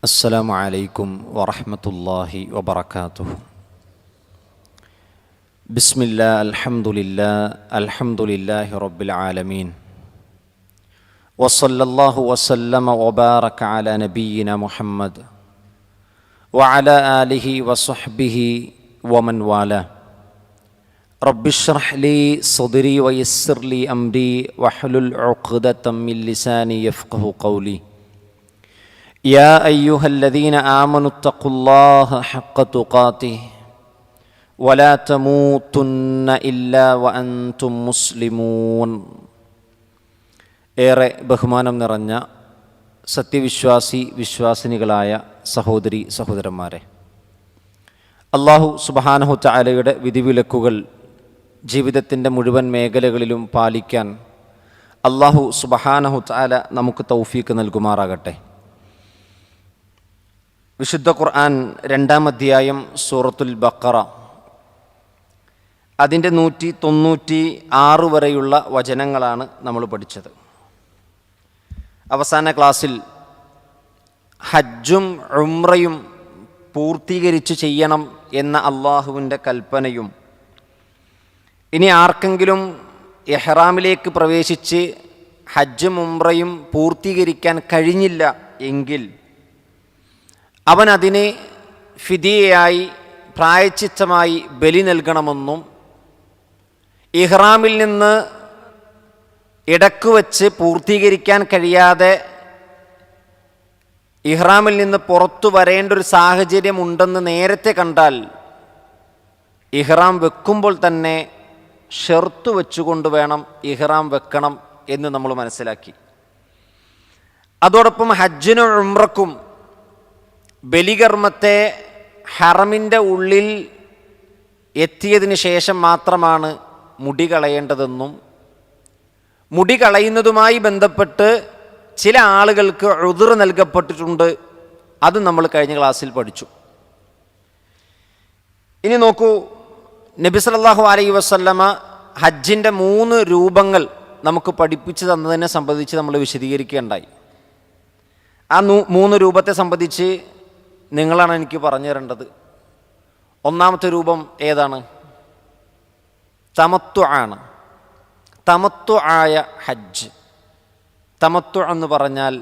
അസ്സലാമു അലൈക്കും വറഹ്മത്തുള്ളാഹി വബറകാതുഹു. ബിസ്മില്ലാ അൽഹംദുലില്ലാഹി റബ്ബിൽ ആലമീൻ വസല്ലല്ലാഹു വസല്ലമ വബാറക അലാ നബിയ്യിനാ മുഹമ്മദ് വഅലാ ആലിഹി വസ്വഹ്ബിഹി വമൻ വാലാ. റബ്ബിശ്റഹ് ലീ സദ്രി വയസ്സിർ ലീ അംരി വഹ്ലുൽ ഉഖ്ദതം മിൻ ലിസാനി യഫ്ഖഹു ഖൗലി. يا أيها الذين آمنوا اتقوا الله حق تقاته ولا تموتن إلا وأنتم مسلمون. ഏറെ ബഹുമാനം നിറഞ്ഞ വിശ്വാസിനികളായ സഹോദരി സഹോദരന്മാരെ, അല്ലാഹു സുബ്ഹാനഹു തആലയുടെ വിധിവിലക്കുകൾ ജീവിതത്തിൻ്റെ മുഴുവൻ മേഖലകളിലും പാലിക്കാൻ അല്ലാഹു സുബ്ഹാനഹു തആല നമുക്ക് തൗഫീക്ക് നൽകുമാറാകട്ടെ. വിശുദ്ധ ഖുർആൻ 2-ാം അധ്യായം സൂറത്തുൽ ബഖറ, അതിൻ്റെ 196 വരെയുള്ള വചനങ്ങളാണ് നമ്മൾ പഠിച്ചത്. അവസാന ക്ലാസ്സിൽ ഹജ്ജും ഉംറയും പൂർത്തീകരിച്ച് ചെയ്യണം എന്ന അള്ളാഹുവിൻ്റെ കൽപ്പനയും, ഇനി ആർക്കെങ്കിലും ഇഹ്റാമിലേക്ക് പ്രവേശിച്ച് ഹജ്ജും ഉംറയും പൂർത്തീകരിക്കാൻ കഴിഞ്ഞില്ല എങ്കിൽ അവൻ അതിന് ഫിദിയയായി പ്രായശ്ചിത്തമായി ബലി നൽകണമെന്നും, ഇഹ്റാമിൽ നിന്ന് ഇടക്ക് വച്ച് പൂർത്തീകരിക്കാൻ കഴിയാതെ ഇഹ്റാമിൽ നിന്ന് പുറത്തു വരേണ്ട ഒരു സാഹചര്യം ഉണ്ടെന്ന് നേരത്തെ കണ്ടാൽ ഇഹ്റാം വെക്കുമ്പോൾ തന്നെ ഷർത്ത് വെച്ചുകൊണ്ട് വേണം ഇഹ്റാം വെക്കണം എന്ന് നമ്മൾ മനസ്സിലാക്കി. അതോടൊപ്പം ഹജ്ജിനും ഉംറക്കും ബലികർമ്മത്തെ ഹറമിൻ്റെ ഉള്ളിൽ എത്തിയതിന് ശേഷം മാത്രമാണ് മുടി കളയേണ്ടതെന്നും, മുടി കളയുന്നതുമായി ബന്ധപ്പെട്ട് ചില ആളുകൾക്ക് ഉദ്ർ നൽകപ്പെട്ടിട്ടുണ്ട്. അത് നമ്മൾ കഴിഞ്ഞ ക്ലാസ്സിൽ പഠിച്ചു. ഇനി നോക്കൂ, നബി സല്ലല്ലാഹു അലൈഹി വസല്ലമ ഹജ്ജിൻ്റെ 3 രൂപങ്ങൾ നമുക്ക് പഠിപ്പിച്ചു തന്നതിനെ സംബന്ധിച്ച് നമ്മൾ വിശദീകരിക്കുകയുണ്ടായി. ആ 3 രൂപത്തെ സംബന്ധിച്ച് നിങ്ങളാണ് എനിക്ക് പറഞ്ഞു തരേണ്ടത്. ഒന്നാമത്തെ രൂപം ഏതാണ്? തമത്തു ആണ്. തമത്തു ആയ ഹജ്ജ്. തമത്തു എന്ന് പറഞ്ഞാൽ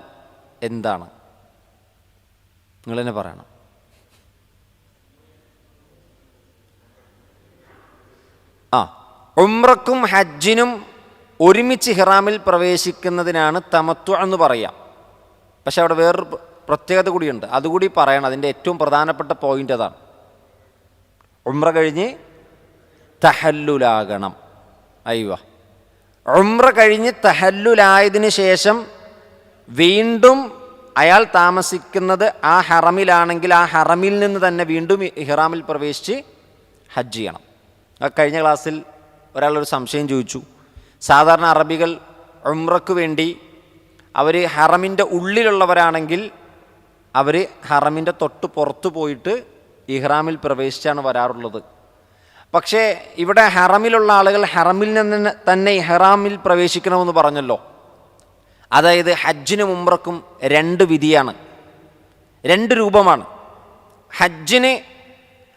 എന്താണ്? നിങ്ങൾ തന്നെ പറയണം. ഉംറക്കും ഹജ്ജിനും ഒരുമിച്ച് ഇഹ്റാമിൽ പ്രവേശിക്കുന്നതിനാണ് തമത്തു എന്ന് പറയാം. പക്ഷെ അവിടെ വേറൊരു പ്രത്യേകത കൂടിയുണ്ട്, അതുകൂടി പറയണം. അതിൻ്റെ ഏറ്റവും പ്രധാനപ്പെട്ട പോയിൻ്റ് അതാണ്. ഉംറ കഴിഞ്ഞ് തഹല്ലുലാകണം. ഉംറ കഴിഞ്ഞ് തഹല്ലുലായതിന് ശേഷം വീണ്ടും അയാൾ താമസിക്കുന്നത് ആ ഹറമിലാണെങ്കിൽ ആ ഹറമിൽ നിന്ന് തന്നെ വീണ്ടും ഇഹ്റാമിൽ പ്രവേശിച്ച് ഹജ്ജ് ചെയ്യണം. കഴിഞ്ഞ ക്ലാസ്സിൽ ഒരാളൊരു സംശയം ചോദിച്ചു. സാധാരണ അറബികൾ ഉംറയ്ക്ക് വേണ്ടി അവർ ഹറമിൻ്റെ ഉള്ളിലുള്ളവരാണെങ്കിൽ അവർ ഹറമിൻ്റെ തൊട്ട് പുറത്തു പോയിട്ട് ഇഹ്റാമിൽ പ്രവേശിച്ചാണ് വരാറുള്ളത്. പക്ഷേ ഇവിടെ ഹറമിലുള്ള ആളുകൾ ഹറമിൽ നിന്ന് തന്നെ ഇഹ്റാമിൽ പ്രവേശിക്കണമെന്ന് പറഞ്ഞല്ലോ. അതായത് ഹജ്ജിനും ഉംറക്കും 2 വിധിയാണ്, 2 രൂപമാണ്. ഹജ്ജിന്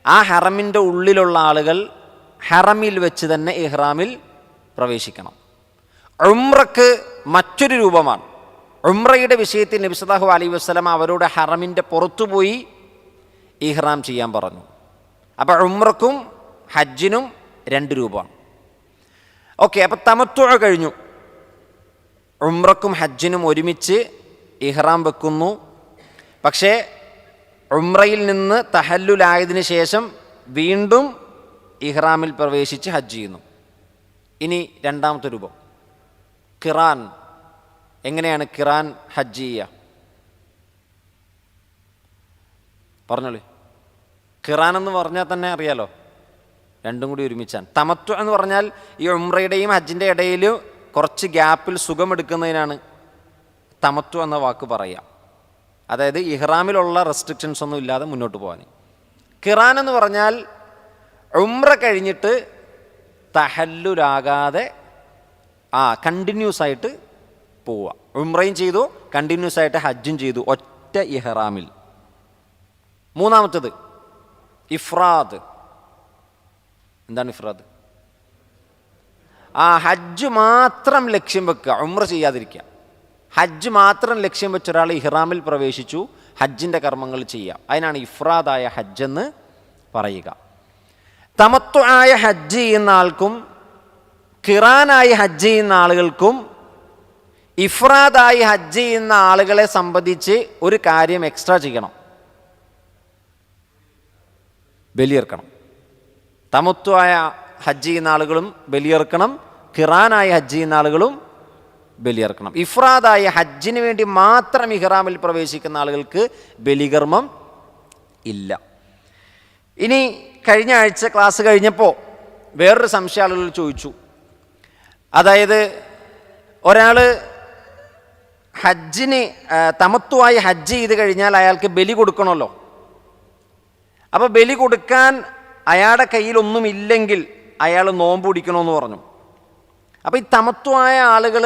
ആ ഹറമിൻ്റെ ഉള്ളിലുള്ള ആളുകൾ ഹറമിൽ വെച്ച് തന്നെ ഇഹ്റാമിൽ പ്രവേശിക്കണം. ഉംറക്ക് മറ്റൊരു രൂപമാണ്. ഉംറയുടെ വിഷയത്തിൽ നബി സല്ലല്ലാഹു അലൈഹി വസല്ലം അവരോട് ഹറമിൻ്റെ പുറത്തുപോയി ഇഹ്റാം ചെയ്യാൻ പറഞ്ഞു. അപ്പോൾ ഉംറക്കും ഹജ്ജിനും 2 രൂപമാണ്. ഓക്കെ, അപ്പോൾ തമത്തു കഴിഞ്ഞു. ഉംറക്കും ഹജ്ജിനും ഒരുമിച്ച് ഇഹ്റാം വെക്കുന്നു. പക്ഷേ ഉംറയിൽ നിന്ന് തഹല്ലുലായതിന് ശേഷം വീണ്ടും ഇഹ്റാമിൽ പ്രവേശിച്ച് ഹജ്ജ് ചെയ്യുന്നു. ഇനി രണ്ടാമത്തെ രൂപം ഖിറാൻ. എങ്ങനെയാണ് ഖിറാൻ ഹജ്ജ് ചെയ്യുക? പറഞ്ഞോളൂ. ഖിറാൻ എന്ന് പറഞ്ഞാൽ തന്നെ അറിയാലോ, രണ്ടും കൂടി ഒരുമിച്ചാണ്. തമത്തു എന്ന് പറഞ്ഞാൽ ഈ ഉംറയുടെയും ഹജ്ജിൻ്റെ ഇടയിൽ കുറച്ച് ഗ്യാപ്പിൽ സുഖമെടുക്കുന്നതിനാണ് തമത്തു എന്ന വാക്ക് പറയുക. അതായത് ഇഹ്റാമിലുള്ള റെസ്ട്രിക്ഷൻസ് ഒന്നും ഇല്ലാതെ മുന്നോട്ട് പോകാൻ. ഖിറാൻ എന്ന് പറഞ്ഞാൽ ഉംറ കഴിഞ്ഞിട്ട് തഹല്ലുലാകാതെ കണ്ടിന്യൂസ് ആയിട്ട് പോവുക. ഉംറയും ചെയ്തു, കണ്ടിന്യൂസ് ആയിട്ട് ഹജ്ജും ചെയ്തു, ഒറ്റ ഇഹ്റാമിൽ. മൂന്നാമത്തത് ഇഫ്രാദ്. എന്താണ് ഇഫ്രാദ്? ഹജ്ജ് മാത്രം ലക്ഷ്യം വെക്കുക, ഉംറ ചെയ്യാതിരിക്കുക. ഹജ്ജ് മാത്രം ലക്ഷ്യം വെച്ച ഒരാൾ ഇഹ്റാമിൽ പ്രവേശിച്ചു, ഹജ്ജിൻ്റെ കർമ്മങ്ങൾ ചെയ്യാം. അതിനാണ് ഇഫ്രാദായ ഹജ്ജെന്ന് പറയുക. തമത്തുആയ ഹജ്ജ് ചെയ്യുന്ന ആൾക്കും ഖിറാനായി ഹജ്ജ് ചെയ്യുന്ന ആളുകൾക്കും ഇഫ്രാദായി ഹജ്ജ് ചെയ്യുന്ന ആളുകളെ സംബന്ധിച്ച് ഒരു കാര്യം എക്സ്ട്രാ ചെയ്യണം, ബലിയെറുക്കണം. തമത്തുആയ ഹജ്ജ് ചെയ്യുന്ന ആളുകളും ബലിയെറുക്കണം, ഖിറാനായി ഹജ്ജ് ചെയ്യുന്ന ആളുകളും ബലിയെറുക്കണം. ഇഫ്രാദായ ഹജ്ജിന് വേണ്ടി മാത്രം ഇഹ്റാമിൽ പ്രവേശിക്കുന്ന ആളുകൾക്ക് ബലികർമ്മം ഇല്ല. ഇനി കഴിഞ്ഞ ആഴ്ച ക്ലാസ് കഴിഞ്ഞപ്പോൾ വേറൊരു സംശയം ആളുകൾ ചോദിച്ചു. അതായത് ഒരാൾ ഹജ്ജിന് തമത്തുആയി ഹജ്ജ് ചെയ്ത് കഴിഞ്ഞാൽ അയാൾക്ക് ബലി കൊടുക്കണമല്ലോ. അപ്പോൾ ബലി കൊടുക്കാൻ അയാളുടെ കയ്യിലൊന്നുമില്ലെങ്കിൽ അയാൾ നോമ്പ് പിടിക്കണമെന്ന് പറഞ്ഞു. അപ്പോൾ ഈ തമത്തുആയ ആളുകൾ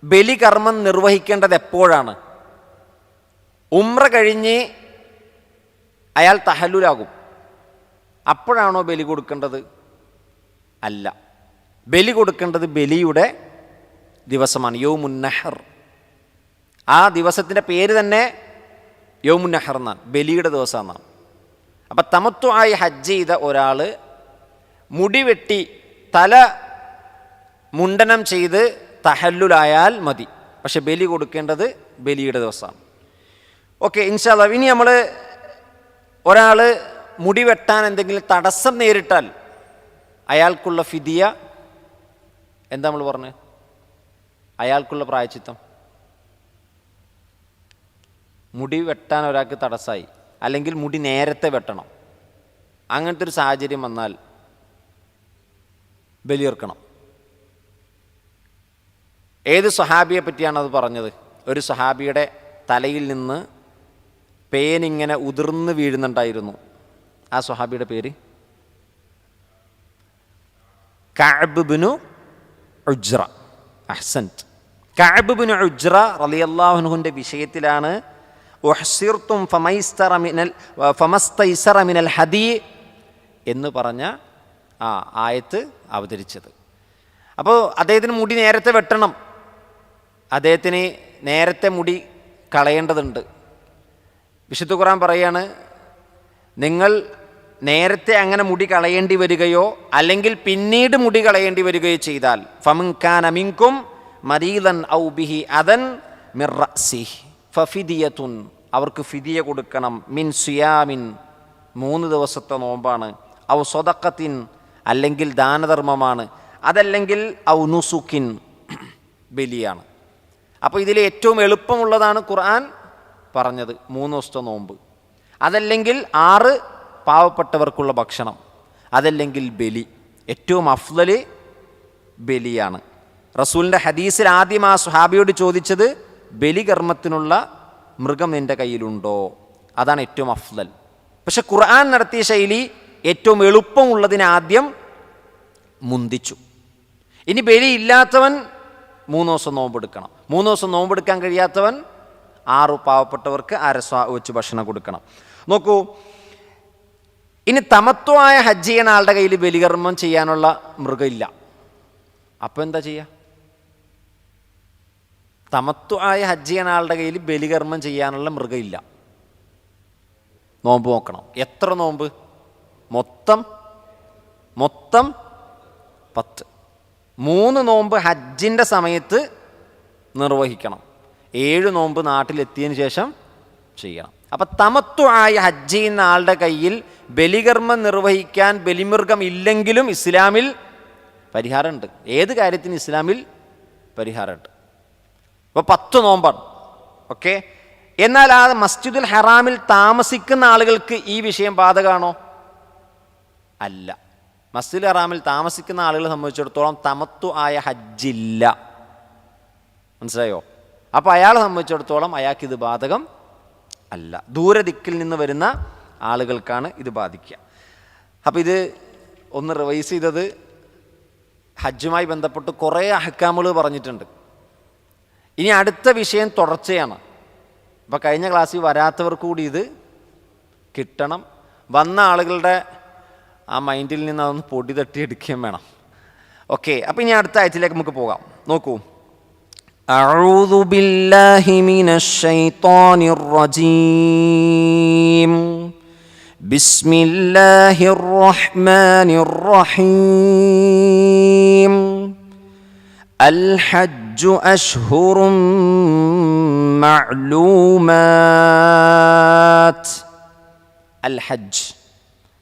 ബലികർമ്മം നിർവഹിക്കേണ്ടത് എപ്പോഴാണ്? ഉംറ കഴിഞ്ഞ് അയാൾ തഹല്ലുലാകും, അപ്പോഴാണോ ബലി കൊടുക്കേണ്ടത്? അല്ല, ബലി കൊടുക്കേണ്ടത് ബലിയുടെ ദിവസമാണ്, യൗമുൻ നഹർ. ആ ദിവസത്തിൻ്റെ പേര് തന്നെ യൗമുൻ നഹർ എന്നാണ്, ബലിയുടെ ദിവസം എന്നാണ്. അപ്പം തമത്തുആയി ഹജ്ജ് ചെയ്ത ഒരാൾ മുടി വെട്ടി തല മുണ്ടനം ചെയ്ത് തഹല്ലുലായാൽ മതി, പക്ഷെ ബലി കൊടുക്കേണ്ടത് ബലിയുടെ ദിവസമാണ്. ഓക്കെ, ഇൻഷാ അല്ലാഹ്. ഇനി നമ്മൾ ഒരാൾ മുടി വെട്ടാൻ എന്തെങ്കിലും തടസ്സം നേരിട്ടാൽ അയാൾക്കുള്ള ഫിദിയ എന്താ നമ്മൾ പറഞ്ഞത്? അയാൾക്കുള്ള പ്രായശ്ചിത്തം. മുടി വെട്ടാൻ ഒരാൾക്ക് തടസ്സമായി, അല്ലെങ്കിൽ മുടി നേരത്തെ വെട്ടണം, അങ്ങനത്തെ ഒരു സാഹചര്യം വന്നാൽ ബലിയെറുക്കണം. ഏത് സ്വഹാബിയെ പറ്റിയാണ് അത് പറഞ്ഞത്? ഒരു സ്വഹാബിയുടെ തലയിൽ നിന്ന് പേനിങ്ങനെ ഉതിർന്ന് വീഴുന്നുണ്ടായിരുന്നു. ആ സ്വഹാബിയുടെ പേര് കഅബ് ബിനു ഉജ്റ. അഹ്സൻത്. കഅബ് ബിനു ഉജ്റ റളിയല്ലാഹു അൻഹുവിൻ്റെ വിഷയത്തിലാണ് ഉഹ്സിർതും ഫമസ്തൈസറ മിനൽ ഹദീ എന്ന് പറഞ്ഞ ആയത്ത് അവതരിച്ചത്. അപ്പോൾ അദ്ദേഹത്തിന് മുടി നേരത്തെ വെട്ടണം, അദ്ദേഹത്തിന് നേരത്തെ മുടി കളയേണ്ടതുണ്ട്. വിശുദ്ധ ഖുർആൻ പറയാണ്, നിങ്ങൾ നേരത്തെ അങ്ങനെ മുടി കളയേണ്ടി വരികയോ അല്ലെങ്കിൽ പിന്നീട് മുടി കളയേണ്ടി വരികയോ ചെയ്താൽ ഫമൻ കാന മിൻകും മരീദൻ ഔ ബിഹി അദൻ മിർ റഅസിഹി ഫഫിദിയത്തുൻ, അവർക്ക് ഫിദിയ കൊടുക്കണം. മിൻ സിയാമിൻ, 3 ദിവസത്തെ നോമ്പാണ്. ഔ സ്വദഖത്തിൻ, അല്ലെങ്കിൽ ദാനധർമ്മമാണ്. അതല്ലെങ്കിൽ ഔ നുസുക്കിൻ, ബലിയാണ്. അപ്പോൾ ഇതിൽ ഏറ്റവും എളുപ്പമുള്ളതാണ് ഖുർആൻ പറഞ്ഞത് 3 ദിവസത്തെ നോമ്പ്. അതല്ലെങ്കിൽ 6 പാവപ്പെട്ടവർക്കുള്ള ഭക്ഷണം, അതല്ലെങ്കിൽ ബലി. ഏറ്റവും അഫ്ളൽ ബലിയാണ്. റസൂലിൻ്റെ ഹദീസിൽ ആദ്യം ആ സ്വഹാബിയോട് ചോദിച്ചത് ബലികർമ്മത്തിനുള്ള മൃഗം നിൻ്റെ കയ്യിലുണ്ടോ? അതാണ് ഏറ്റവും അഫ്ളൽ. പക്ഷെ ഖുർആൻ നടത്തിയ ശൈലി ഏറ്റവും എളുപ്പമുള്ളതിനെ ആദ്യം മുന്തിച്ചു. ഇനി ബലി ഇല്ലാത്തവൻ 3 ദിവസം നോമ്പെടുക്കണം. 3 ദിവസം നോമ്പെടുക്കാൻ കഴിയാത്തവൻ 6 പാവപ്പെട്ടവർക്ക് അരസ വെച്ച് ഭക്ഷണം കൊടുക്കണം. നോക്കൂ, ഇനി തമത്തുആയ ഹജ്ജ് ചെയ്യുന്ന ആളുടെ കയ്യിൽ ബലികർമ്മം ചെയ്യാനുള്ള മൃഗമില്ല. അപ്പോൾ എന്താ ചെയ്യുക? തമത്തുആയ ഹജ്ജ് ചെയ്യുന്ന ആളുടെ കയ്യിൽ ബലികർമ്മം ചെയ്യാനുള്ള മൃഗമില്ല. നോമ്പ് നോക്കണം. എത്ര നോമ്പ്? മൊത്തം 10. 3 നോമ്പ് ഹജ്ജിൻ്റെ സമയത്ത് നിർവഹിക്കണം. 7 നോമ്പ് നാട്ടിലെത്തിയതിന് ശേഷം ചെയ്യണം. അപ്പം തമത്തുആയ ഹജ്ജ് ചെയ്യുന്ന ആളുടെ കയ്യിൽ ബലികർമ്മം നിർവഹിക്കാൻ ബലിമൃഗം ഇല്ലെങ്കിലും ഇസ്ലാമിൽ പരിഹാരമുണ്ട്. ഏത് കാര്യത്തിന് ഇസ്ലാമിൽ പരിഹാരമുണ്ട്. അപ്പോൾ 10 നോമ്പാണ്. ഓക്കെ. എന്നാൽ ആ മസ്ജിദുൽ ഹറാമിൽ താമസിക്കുന്ന ആളുകൾക്ക് ഈ വിഷയം ബാധകമാണോ? അല്ല. മസ്ജിദുൽ ഹറാമിൽ താമസിക്കുന്ന ആളുകളെ സംബന്ധിച്ചിടത്തോളം തമത്തുആയ ഹജ്ജില്ല. മനസ്സിലായോ? അപ്പോൾ അയാളെ സംബന്ധിച്ചിടത്തോളം അയാൾക്കിത് ബാധകം അല്ല. ദൂരദിക്കിൽ നിന്ന് വരുന്ന ആളുകൾക്കാണ് ഇത് ബാധിക്കുക. അപ്പോൾ ഇത് ഒന്ന് റിവൈസ് ചെയ്തത് ഹജ്ജുമായി ബന്ധപ്പെട്ട് കുറേ അഹ്കാമുകൾ പറഞ്ഞിട്ടുണ്ട്. ഇനി അടുത്ത വിഷയം തുടർച്ചയാണ്. അപ്പോൾ കഴിഞ്ഞ ക്ലാസ്സിൽ വരാത്തവർക്ക് കൂടി ഇത് കിട്ടണം. വന്ന ആളുകളുടെ ആ മൈൻഡിൽ നിന്ന് അതൊന്ന് പൊടി തട്ടിയെടുക്കുകയും വേണം. ഓക്കെ, അപ്പം ഇനി അടുത്ത ആയത്തിലേക്ക് നമുക്ക് പോകാം. നോക്കൂ. അഊദു ബില്ലാഹി മിനശ് ശൈത്വാനിർ റജീം. ബിസ്മില്ലാഹിർ റഹ്മാനിർ റഹീം. അൽ ഹജ്ജു അശ്ഹുറും മഅലൂമാത്ത്. അൽ ഹജ്ജ്,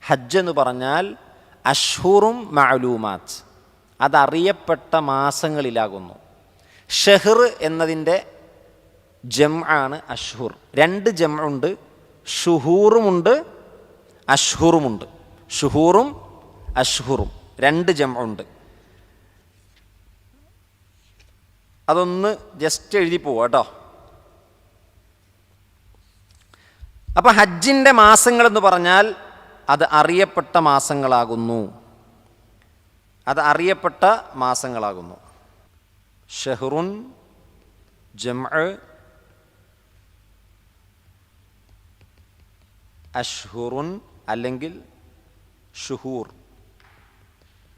ഹജ്ജ് എന്ന് പറഞ്ഞാൽ അഷ്ഹുറും മഅലൂമാത്ത്, അതറിയപ്പെട്ട മാസങ്ങളിലാകുന്നു. ഷെഹർ എന്നതിൻ്റെ ജംആണ് അഷ്ഹുർ. രണ്ട് ജംഉണ്ട്, ഷുഹൂറുമുണ്ട് അഷ്ഹുറുമുണ്ട്. ഷുഹൂറും അഷ്ഹുറും രണ്ട് ജംഉണ്ട്. അതൊന്ന് ജസ്റ്റ് എഴുതി പോവാ കേട്ടോ. അപ്പം ഹജ്ജിൻ്റെ മാസങ്ങളെന്ന് പറഞ്ഞാൽ അത് അറിയപ്പെട്ട മാസങ്ങളാകുന്നു. അത് അറിയപ്പെട്ട മാസങ്ങളാകുന്നു. ഷഹ്റുൻ ജംഅ് അഷ്ഹുറുൻ അല്ലെങ്കിൽ ഷുഹൂർ.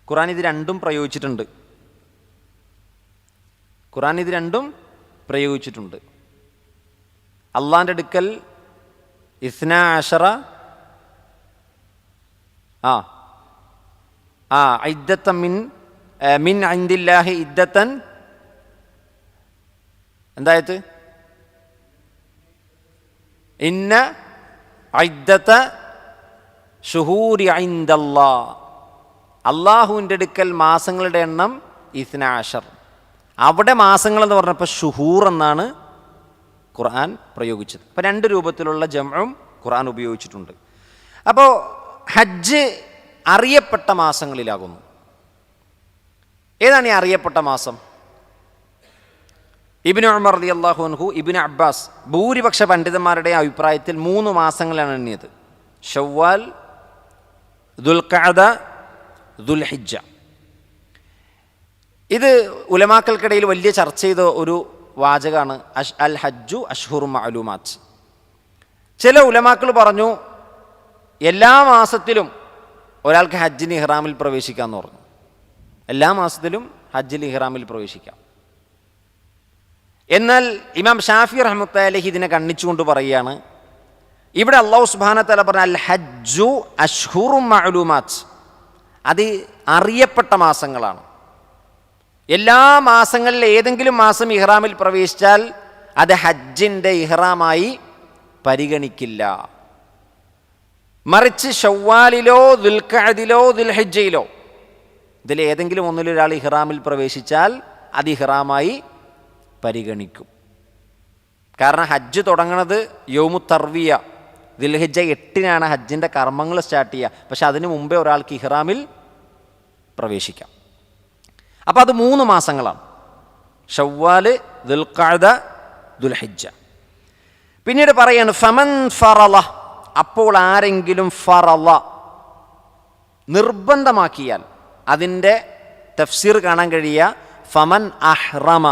ഖുർആൻ ഇത് രണ്ടും പ്രയോഗിച്ചിട്ടുണ്ട്. ഖുർആൻ ഇത് രണ്ടും പ്രയോഗിച്ചിട്ടുണ്ട്. അള്ളാൻ്റെ അടുക്കൽ ഇസ്നാ അശറ ഇദ്ദത്തൻ മിൻ ഇൻദില്ലാഹി ഇദ്ദത്തൻ, എന്തായത്? ഇന്ന ഇദ്ദത ശുഹൂരി ഇൻദല്ലാഹ്, അള്ളാഹുവിൻ്റെ അടുക്കൽ മാസങ്ങളുടെ എണ്ണം ഇസ്നാ അശർ. അവിടെ മാസങ്ങളെന്ന് പറഞ്ഞപ്പോൾ ഷുഹൂർ എന്നാണ് ഖുർആൻ പ്രയോഗിച്ചത്. അപ്പോൾ രണ്ട് രൂപത്തിലുള്ള ജംഉം ഖുർആൻ ഉപയോഗിച്ചിട്ടുണ്ട്. അപ്പോൾ ഹജ്ജ് അറിയപ്പെട്ട മാസങ്ങളിലാകുന്നു. ഏതാണ് ഈ അറിയപ്പെട്ട മാസം? ഇബ്നു ഉമർ റളിയല്ലാഹു അൻഹു, ഇബ്നു അബ്ബാസ്, ഭൂരിപക്ഷ പണ്ഡിതന്മാരുടെ അഭിപ്രായത്തിൽ 3 മാസങ്ങളാണ് എണ്ണിയത്. ശവ്വാൽ, ദുൽഖഅദ, ദുൽഹിജ്ജ. ഇത് ഉലമാക്കൾക്കിടയിൽ വലിയ ചർച്ച ചെയ്ത ഒരു വാചകമാണ് അൽ ഹജ്ജു അഷ്ഹുറും മഅലൂമാത്ത്. ചില ഉലമാക്കൾ പറഞ്ഞു എല്ലാ മാസത്തിലും ഒരാൾക്ക് ഹജ്ജിന് ഇഹ്റാമിൽ പ്രവേശിക്കാമെന്ന് പറഞ്ഞു. എല്ലാ മാസത്തിലും ഹജ്ജിൽ ഇഹ്റാമിൽ പ്രവേശിക്കാം. എന്നാൽ ഇമാം ഷാഫി റഹ്മത്തുള്ളാഹി അലൈഹി ഇതിനെ കണ്ണിച്ചുകൊണ്ട് പറയുകയാണ്, ഇവിടെ അല്ലാഹു സുബ്ഹാനഹു വ തആല പറഞ്ഞ അൽ ഹജ്ജു അഷ്ഹുറും മഅലൂമാത്ത്, അത് അറിയപ്പെട്ട മാസങ്ങളാണ്. എല്ലാ മാസങ്ങളിൽ ഏതെങ്കിലും മാസം ഇഹ്റാമിൽ പ്രവേശിച്ചാൽ അത് ഹജ്ജിൻ്റെ ഇഹ്റാമായി പരിഗണിക്കില്ല. മറിച്ച് ശവ്വാലിലോ ദുൽഖഅദിലോ ദുൽഹിജ്ജയിലോ ഇതിൽ ഏതെങ്കിലും ഒന്നിലൊരാൾ ഇഹ്റാമിൽ പ്രവേശിച്ചാൽ അത് ഇഹ്റാമായി പരിഗണിക്കും. കാരണം ഹജ്ജ് തുടങ്ങുന്നത് യൗമു തർവിയ, ദുൽഹിജ്ജ 8-നാണ് ഹജ്ജിൻ്റെ കർമ്മങ്ങൾ സ്റ്റാർട്ട് ചെയ്യുക. പക്ഷെ അതിനു മുമ്പേ ഒരാൾക്ക് ഇഹ്റാമിൽ പ്രവേശിക്കാം. അപ്പോൾ അത് 3 മാസങ്ങളാണ്: ശവ്വാല്, ദുൽഖഅദ, ദുൽഹിജ്ജ. പിന്നീട് പറയാണ് ഫമൻ ഫറള, അപ്പോൾ ആരെങ്കിലും ഫറള നിർബന്ധമാക്കിയാൽ, അതിൻ്റെ തഫ്സീർ കാണാൻ കഴിയുക ഫമൻ അഹ്റമ,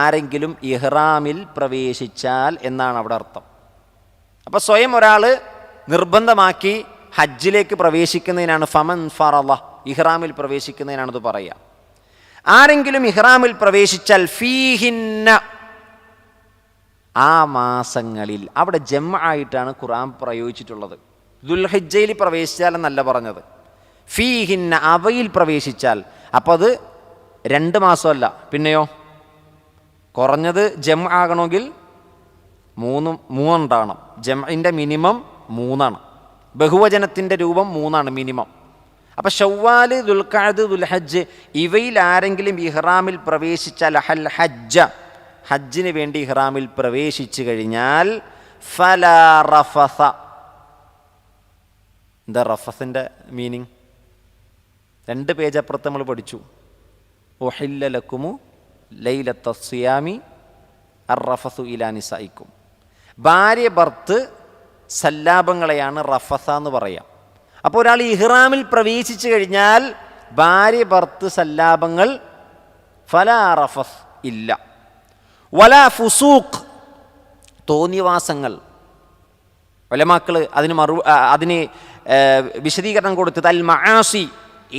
ആരെങ്കിലും ഇഹ്റാമിൽ പ്രവേശിച്ചാൽ എന്നാണ് അവിടെ അർത്ഥം. അപ്പോൾ സ്വയം ഒരാൾ നിർബന്ധമാക്കി ഹജ്ജിലേക്ക് പ്രവേശിക്കുന്നതിനാണ് ഫമൻ ഫറള, ഇഹ്റാമിൽ പ്രവേശിക്കുന്നതിനാണത് പറയുക. ആരെങ്കിലും ഇഹ്റാമിൽ പ്രവേശിച്ചാൽ ഫീഹിന്ന, ആ മാസങ്ങളിൽ, അവിടെ ജംആയിട്ടാണ് ഖുർആൻ പ്രയോഗിച്ചിട്ടുള്ളത്. ദുൽഹിജ്ജയിൽ പ്രവേശിച്ചാൽ എന്നല്ല പറഞ്ഞത്, ഫീഹിന്ന, അവയിൽ പ്രവേശിച്ചാൽ. അപ്പോൾ അത് 2 മാസമല്ല, പിന്നെയോ കുറഞ്ഞത് ജംആകണമെങ്കിൽ 3 ഉണ്ടാകണം. ജംഇൻ്റെ മിനിമം 3ആണ്, ബഹുവചനത്തിൻ്റെ രൂപം 3ആണ് മിനിമം. അപ്പോൾ ശവ്വാല്, ദുൽഖഅദ്, ദുൽഹജ്ജ് ഇവയിൽ ആരെങ്കിലും ഇഹ്റാമിൽ പ്രവേശിച്ചാൽ അഹൽ ഹജ്ജ, ഹജ്ജിന് വേണ്ടി ഇഹ്റാമിൽ പ്രവേശിച്ചു കഴിഞ്ഞാൽ ഫലാ റഫസ. എന്താ റഫസിൻ്റെ മീനിങ്? 2 പേജ് അപ്പുറത്ത് നമ്മൾ പഠിച്ചു. ഉഹില്ല ലക്കുമു ലൈലത്ത സിയാമി അർറഫസു ഇലാ നിസായിക്കും. ഭാര്യ ഭർത്ത് സല്ലാപങ്ങളെയാണ് റഫസ എന്ന് പറയാം. അപ്പോൾ ഒരാൾ ഇഹ്റാമിൽ പ്രവേശിച്ചു കഴിഞ്ഞാൽ ഭാര്യ ഭർത്ത് സല്ലാപങ്ങൾ ഫലാ റഫസ് ഇല്ല. വലാ ഫുസൂഖ്, തോന്നിവാസങ്ങൾ, ഉലമാക്കൾ അതിന് വിശദീകരണം കൊടുത്തത് അൽ മആസി,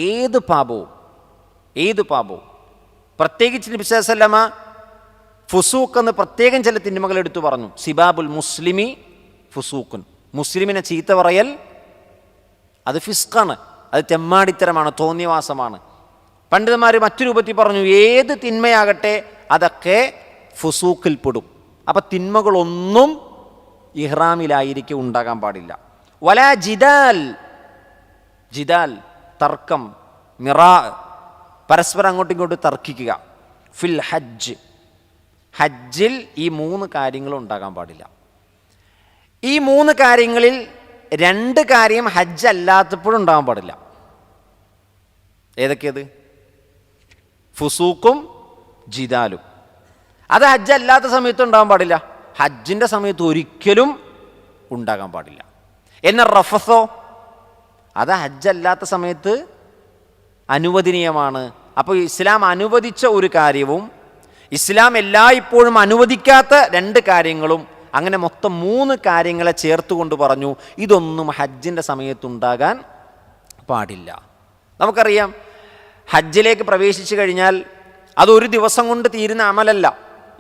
ഏത് പാപവും പ്രത്യേകിച്ച് നബി സല്ലല്ലാഹു അലൈഹി വസല്ലമ ഫുസൂഖ് എന്ന് പ്രത്യേകം ചില തിന്മകൾ എടുത്തു പറഞ്ഞു. സിബാബുൽ മുസ്ലിമി ഫുസൂഖുൻ, മുസ്ലിമിനെ ചീത്ത പറയൽ അത് ഫിസ്ഖാണ്, അത് തെമ്മാടിത്തരമാണ്, തോന്നിവാസമാണ്. പണ്ഡിതന്മാർ മറ്റു രൂപത്തിൽ പറഞ്ഞു, ഏത് തിന്മയാകട്ടെ അതൊക്കെ ഫുസൂഖിൽ പെടും. അപ്പം തിന്മകളൊന്നും ഇഹ്റാമിലായിരിക്കും ഉണ്ടാകാൻ പാടില്ല. വലാ ജിദാൽ തർക്കം, മിറാ, പരസ്പരം അങ്ങോട്ടും ഇങ്ങോട്ടും തർക്കിക്കുക. ഫിൽ ഹജ്ജിൽ ഈ 3 കാര്യങ്ങളും ഉണ്ടാകാൻ പാടില്ല. ഈ 3 കാര്യങ്ങളിൽ 2 കാര്യം ഹജ്ജ് അല്ലാത്തപ്പോഴും ഉണ്ടാകാൻ പാടില്ല. ഏതൊക്കെയത്? ഫുസൂക്കും ജിദാലും. അത് ഹജ്ജ് അല്ലാത്ത സമയത്ത് ഉണ്ടാകാൻ പാടില്ല, ഹജ്ജിൻ്റെ സമയത്ത് ഒരിക്കലും ഉണ്ടാകാൻ പാടില്ല. എന്നാൽ റഫസോ, അത് ഹജ്ജ് അല്ലാത്ത സമയത്ത് അനുവദനീയമാണ്. അപ്പോൾ ഇസ്ലാം അനുവദിച്ച ഒരു കാര്യവും ഇസ്ലാം എല്ലായ്പ്പോഴും അനുവദിക്കാത്ത 2 കാര്യങ്ങളും, അങ്ങനെ മൊത്തം 3 കാര്യങ്ങളെ ചേർത്തുകൊണ്ട് പറഞ്ഞു ഇതൊന്നും ഹജ്ജിൻ്റെ സമയത്തുണ്ടാകാൻ പാടില്ല. നമുക്കറിയാം, ഹജ്ജിലേക്ക് പ്രവേശിച്ചു കഴിഞ്ഞാൽ അതൊരു ദിവസം കൊണ്ട് തീരുന്ന അമലല്ല.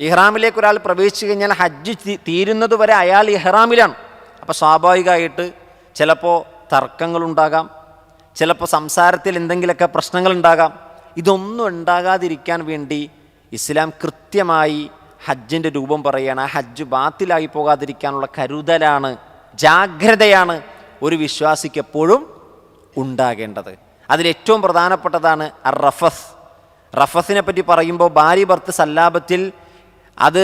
ഇഹ്റാമിലേക്ക് ഒരാൾ പ്രവേശിച്ചു കഴിഞ്ഞാൽ ഹജ്ജ് തീരുന്നത് വരെ അയാൾ ഇഹ്റാമിലാണ്. അപ്പോൾ സ്വാഭാവികമായിട്ട് ചിലപ്പോൾ തർക്കങ്ങളുണ്ടാകാം, ചിലപ്പോൾ സംസാരത്തിൽ എന്തെങ്കിലുമൊക്കെ പ്രശ്നങ്ങളുണ്ടാകാം. ഇതൊന്നും ഉണ്ടാകാതിരിക്കാൻ വേണ്ടി ഇസ്ലാം കൃത്യമായി ഹജ്ജിൻ്റെ രൂപം പറയുകയാണ്. ആ ഹജ്ജ് ബാത്തിലായി പോകാതിരിക്കാനുള്ള കരുതലാണ്, ജാഗ്രതയാണ് ഒരു വിശ്വാസിക്ക് എപ്പോഴും ഉണ്ടാകേണ്ടത്. അതിലേറ്റവും പ്രധാനപ്പെട്ടതാണ് റഫസിനെ പറ്റി പറയുമ്പോൾ ഭാര്യ ഭർത്തൃ സല്ലാപത്തിൽ അത്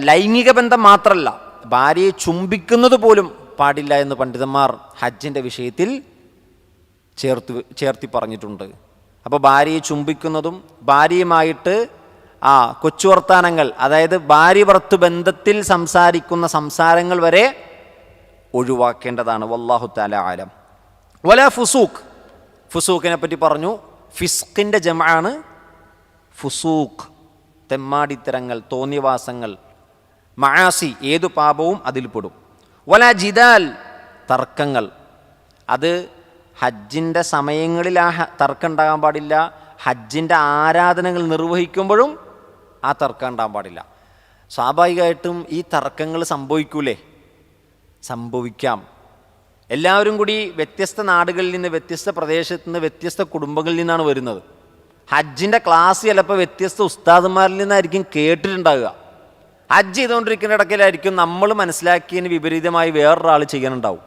ലൈംഗിക ബന്ധം മാത്രമല്ല, ഭാര്യയെ ചുംബിക്കുന്നത് പോലും പാടില്ല എന്ന് പണ്ഡിതന്മാർ ഹജ്ജിൻ്റെ വിഷയത്തിൽ ചേർത്തി പറഞ്ഞിട്ടുണ്ട്. അപ്പോൾ ഭാര്യയെ ചുംബിക്കുന്നതും ഭാര്യയുമായിട്ട് കൊച്ചു വർത്താനങ്ങൾ, അതായത് ഭാര്യ ഭർത്തൃ ബന്ധത്തിൽ സംസാരിക്കുന്ന സംസാരങ്ങൾ വരെ ഒഴിവാക്കേണ്ടതാണ്. വല്ലാഹു തആല ആലം. വലാ ഫുസൂഖിനെ പറ്റി പറഞ്ഞു, ഫിസ്ഖിൻ്റെ ജംആണ് ഫുസൂഖ്, തെമ്മാടിത്തരങ്ങൾ, തോന്നിവാസങ്ങൾ. മആസി, ഏതു പാപവും അതിൽപ്പെടും. വലാ ജിദാൽ, തർക്കങ്ങൾ. അത് ഹജ്ജിൻ്റെ സമയങ്ങളിൽ ആ തർക്കം ഉണ്ടാകാൻ പാടില്ല, ഹജ്ജിൻ്റെ ആരാധനകൾ നിർവഹിക്കുമ്പോഴും ആ തർക്കം ഉണ്ടാകാൻ പാടില്ല. സ്വാഭാവികമായിട്ടും ഈ തർക്കങ്ങൾ സംഭവിക്കൂലേ? സംഭവിക്കാം. എല്ലാവരും കൂടി വ്യത്യസ്ത നാടുകളിൽ നിന്ന്, വ്യത്യസ്ത പ്രദേശത്ത് നിന്ന്, വ്യത്യസ്ത കുടുംബങ്ങളിൽ നിന്നാണ് വരുന്നത്. ഹജ്ജിൻ്റെ ക്ലാസ് ചിലപ്പോൾ വ്യത്യസ്ത ഉസ്താദന്മാരിൽ നിന്നായിരിക്കും കേട്ടിട്ടുണ്ടാവുക. ഹജ്ജ് ചെയ്തുകൊണ്ടിരിക്കുന്ന ഇടയ്ക്കിലായിരിക്കും നമ്മൾ മനസ്സിലാക്കിയതിന് വിപരീതമായി വേറൊരാൾ ചെയ്യാനുണ്ടാവും.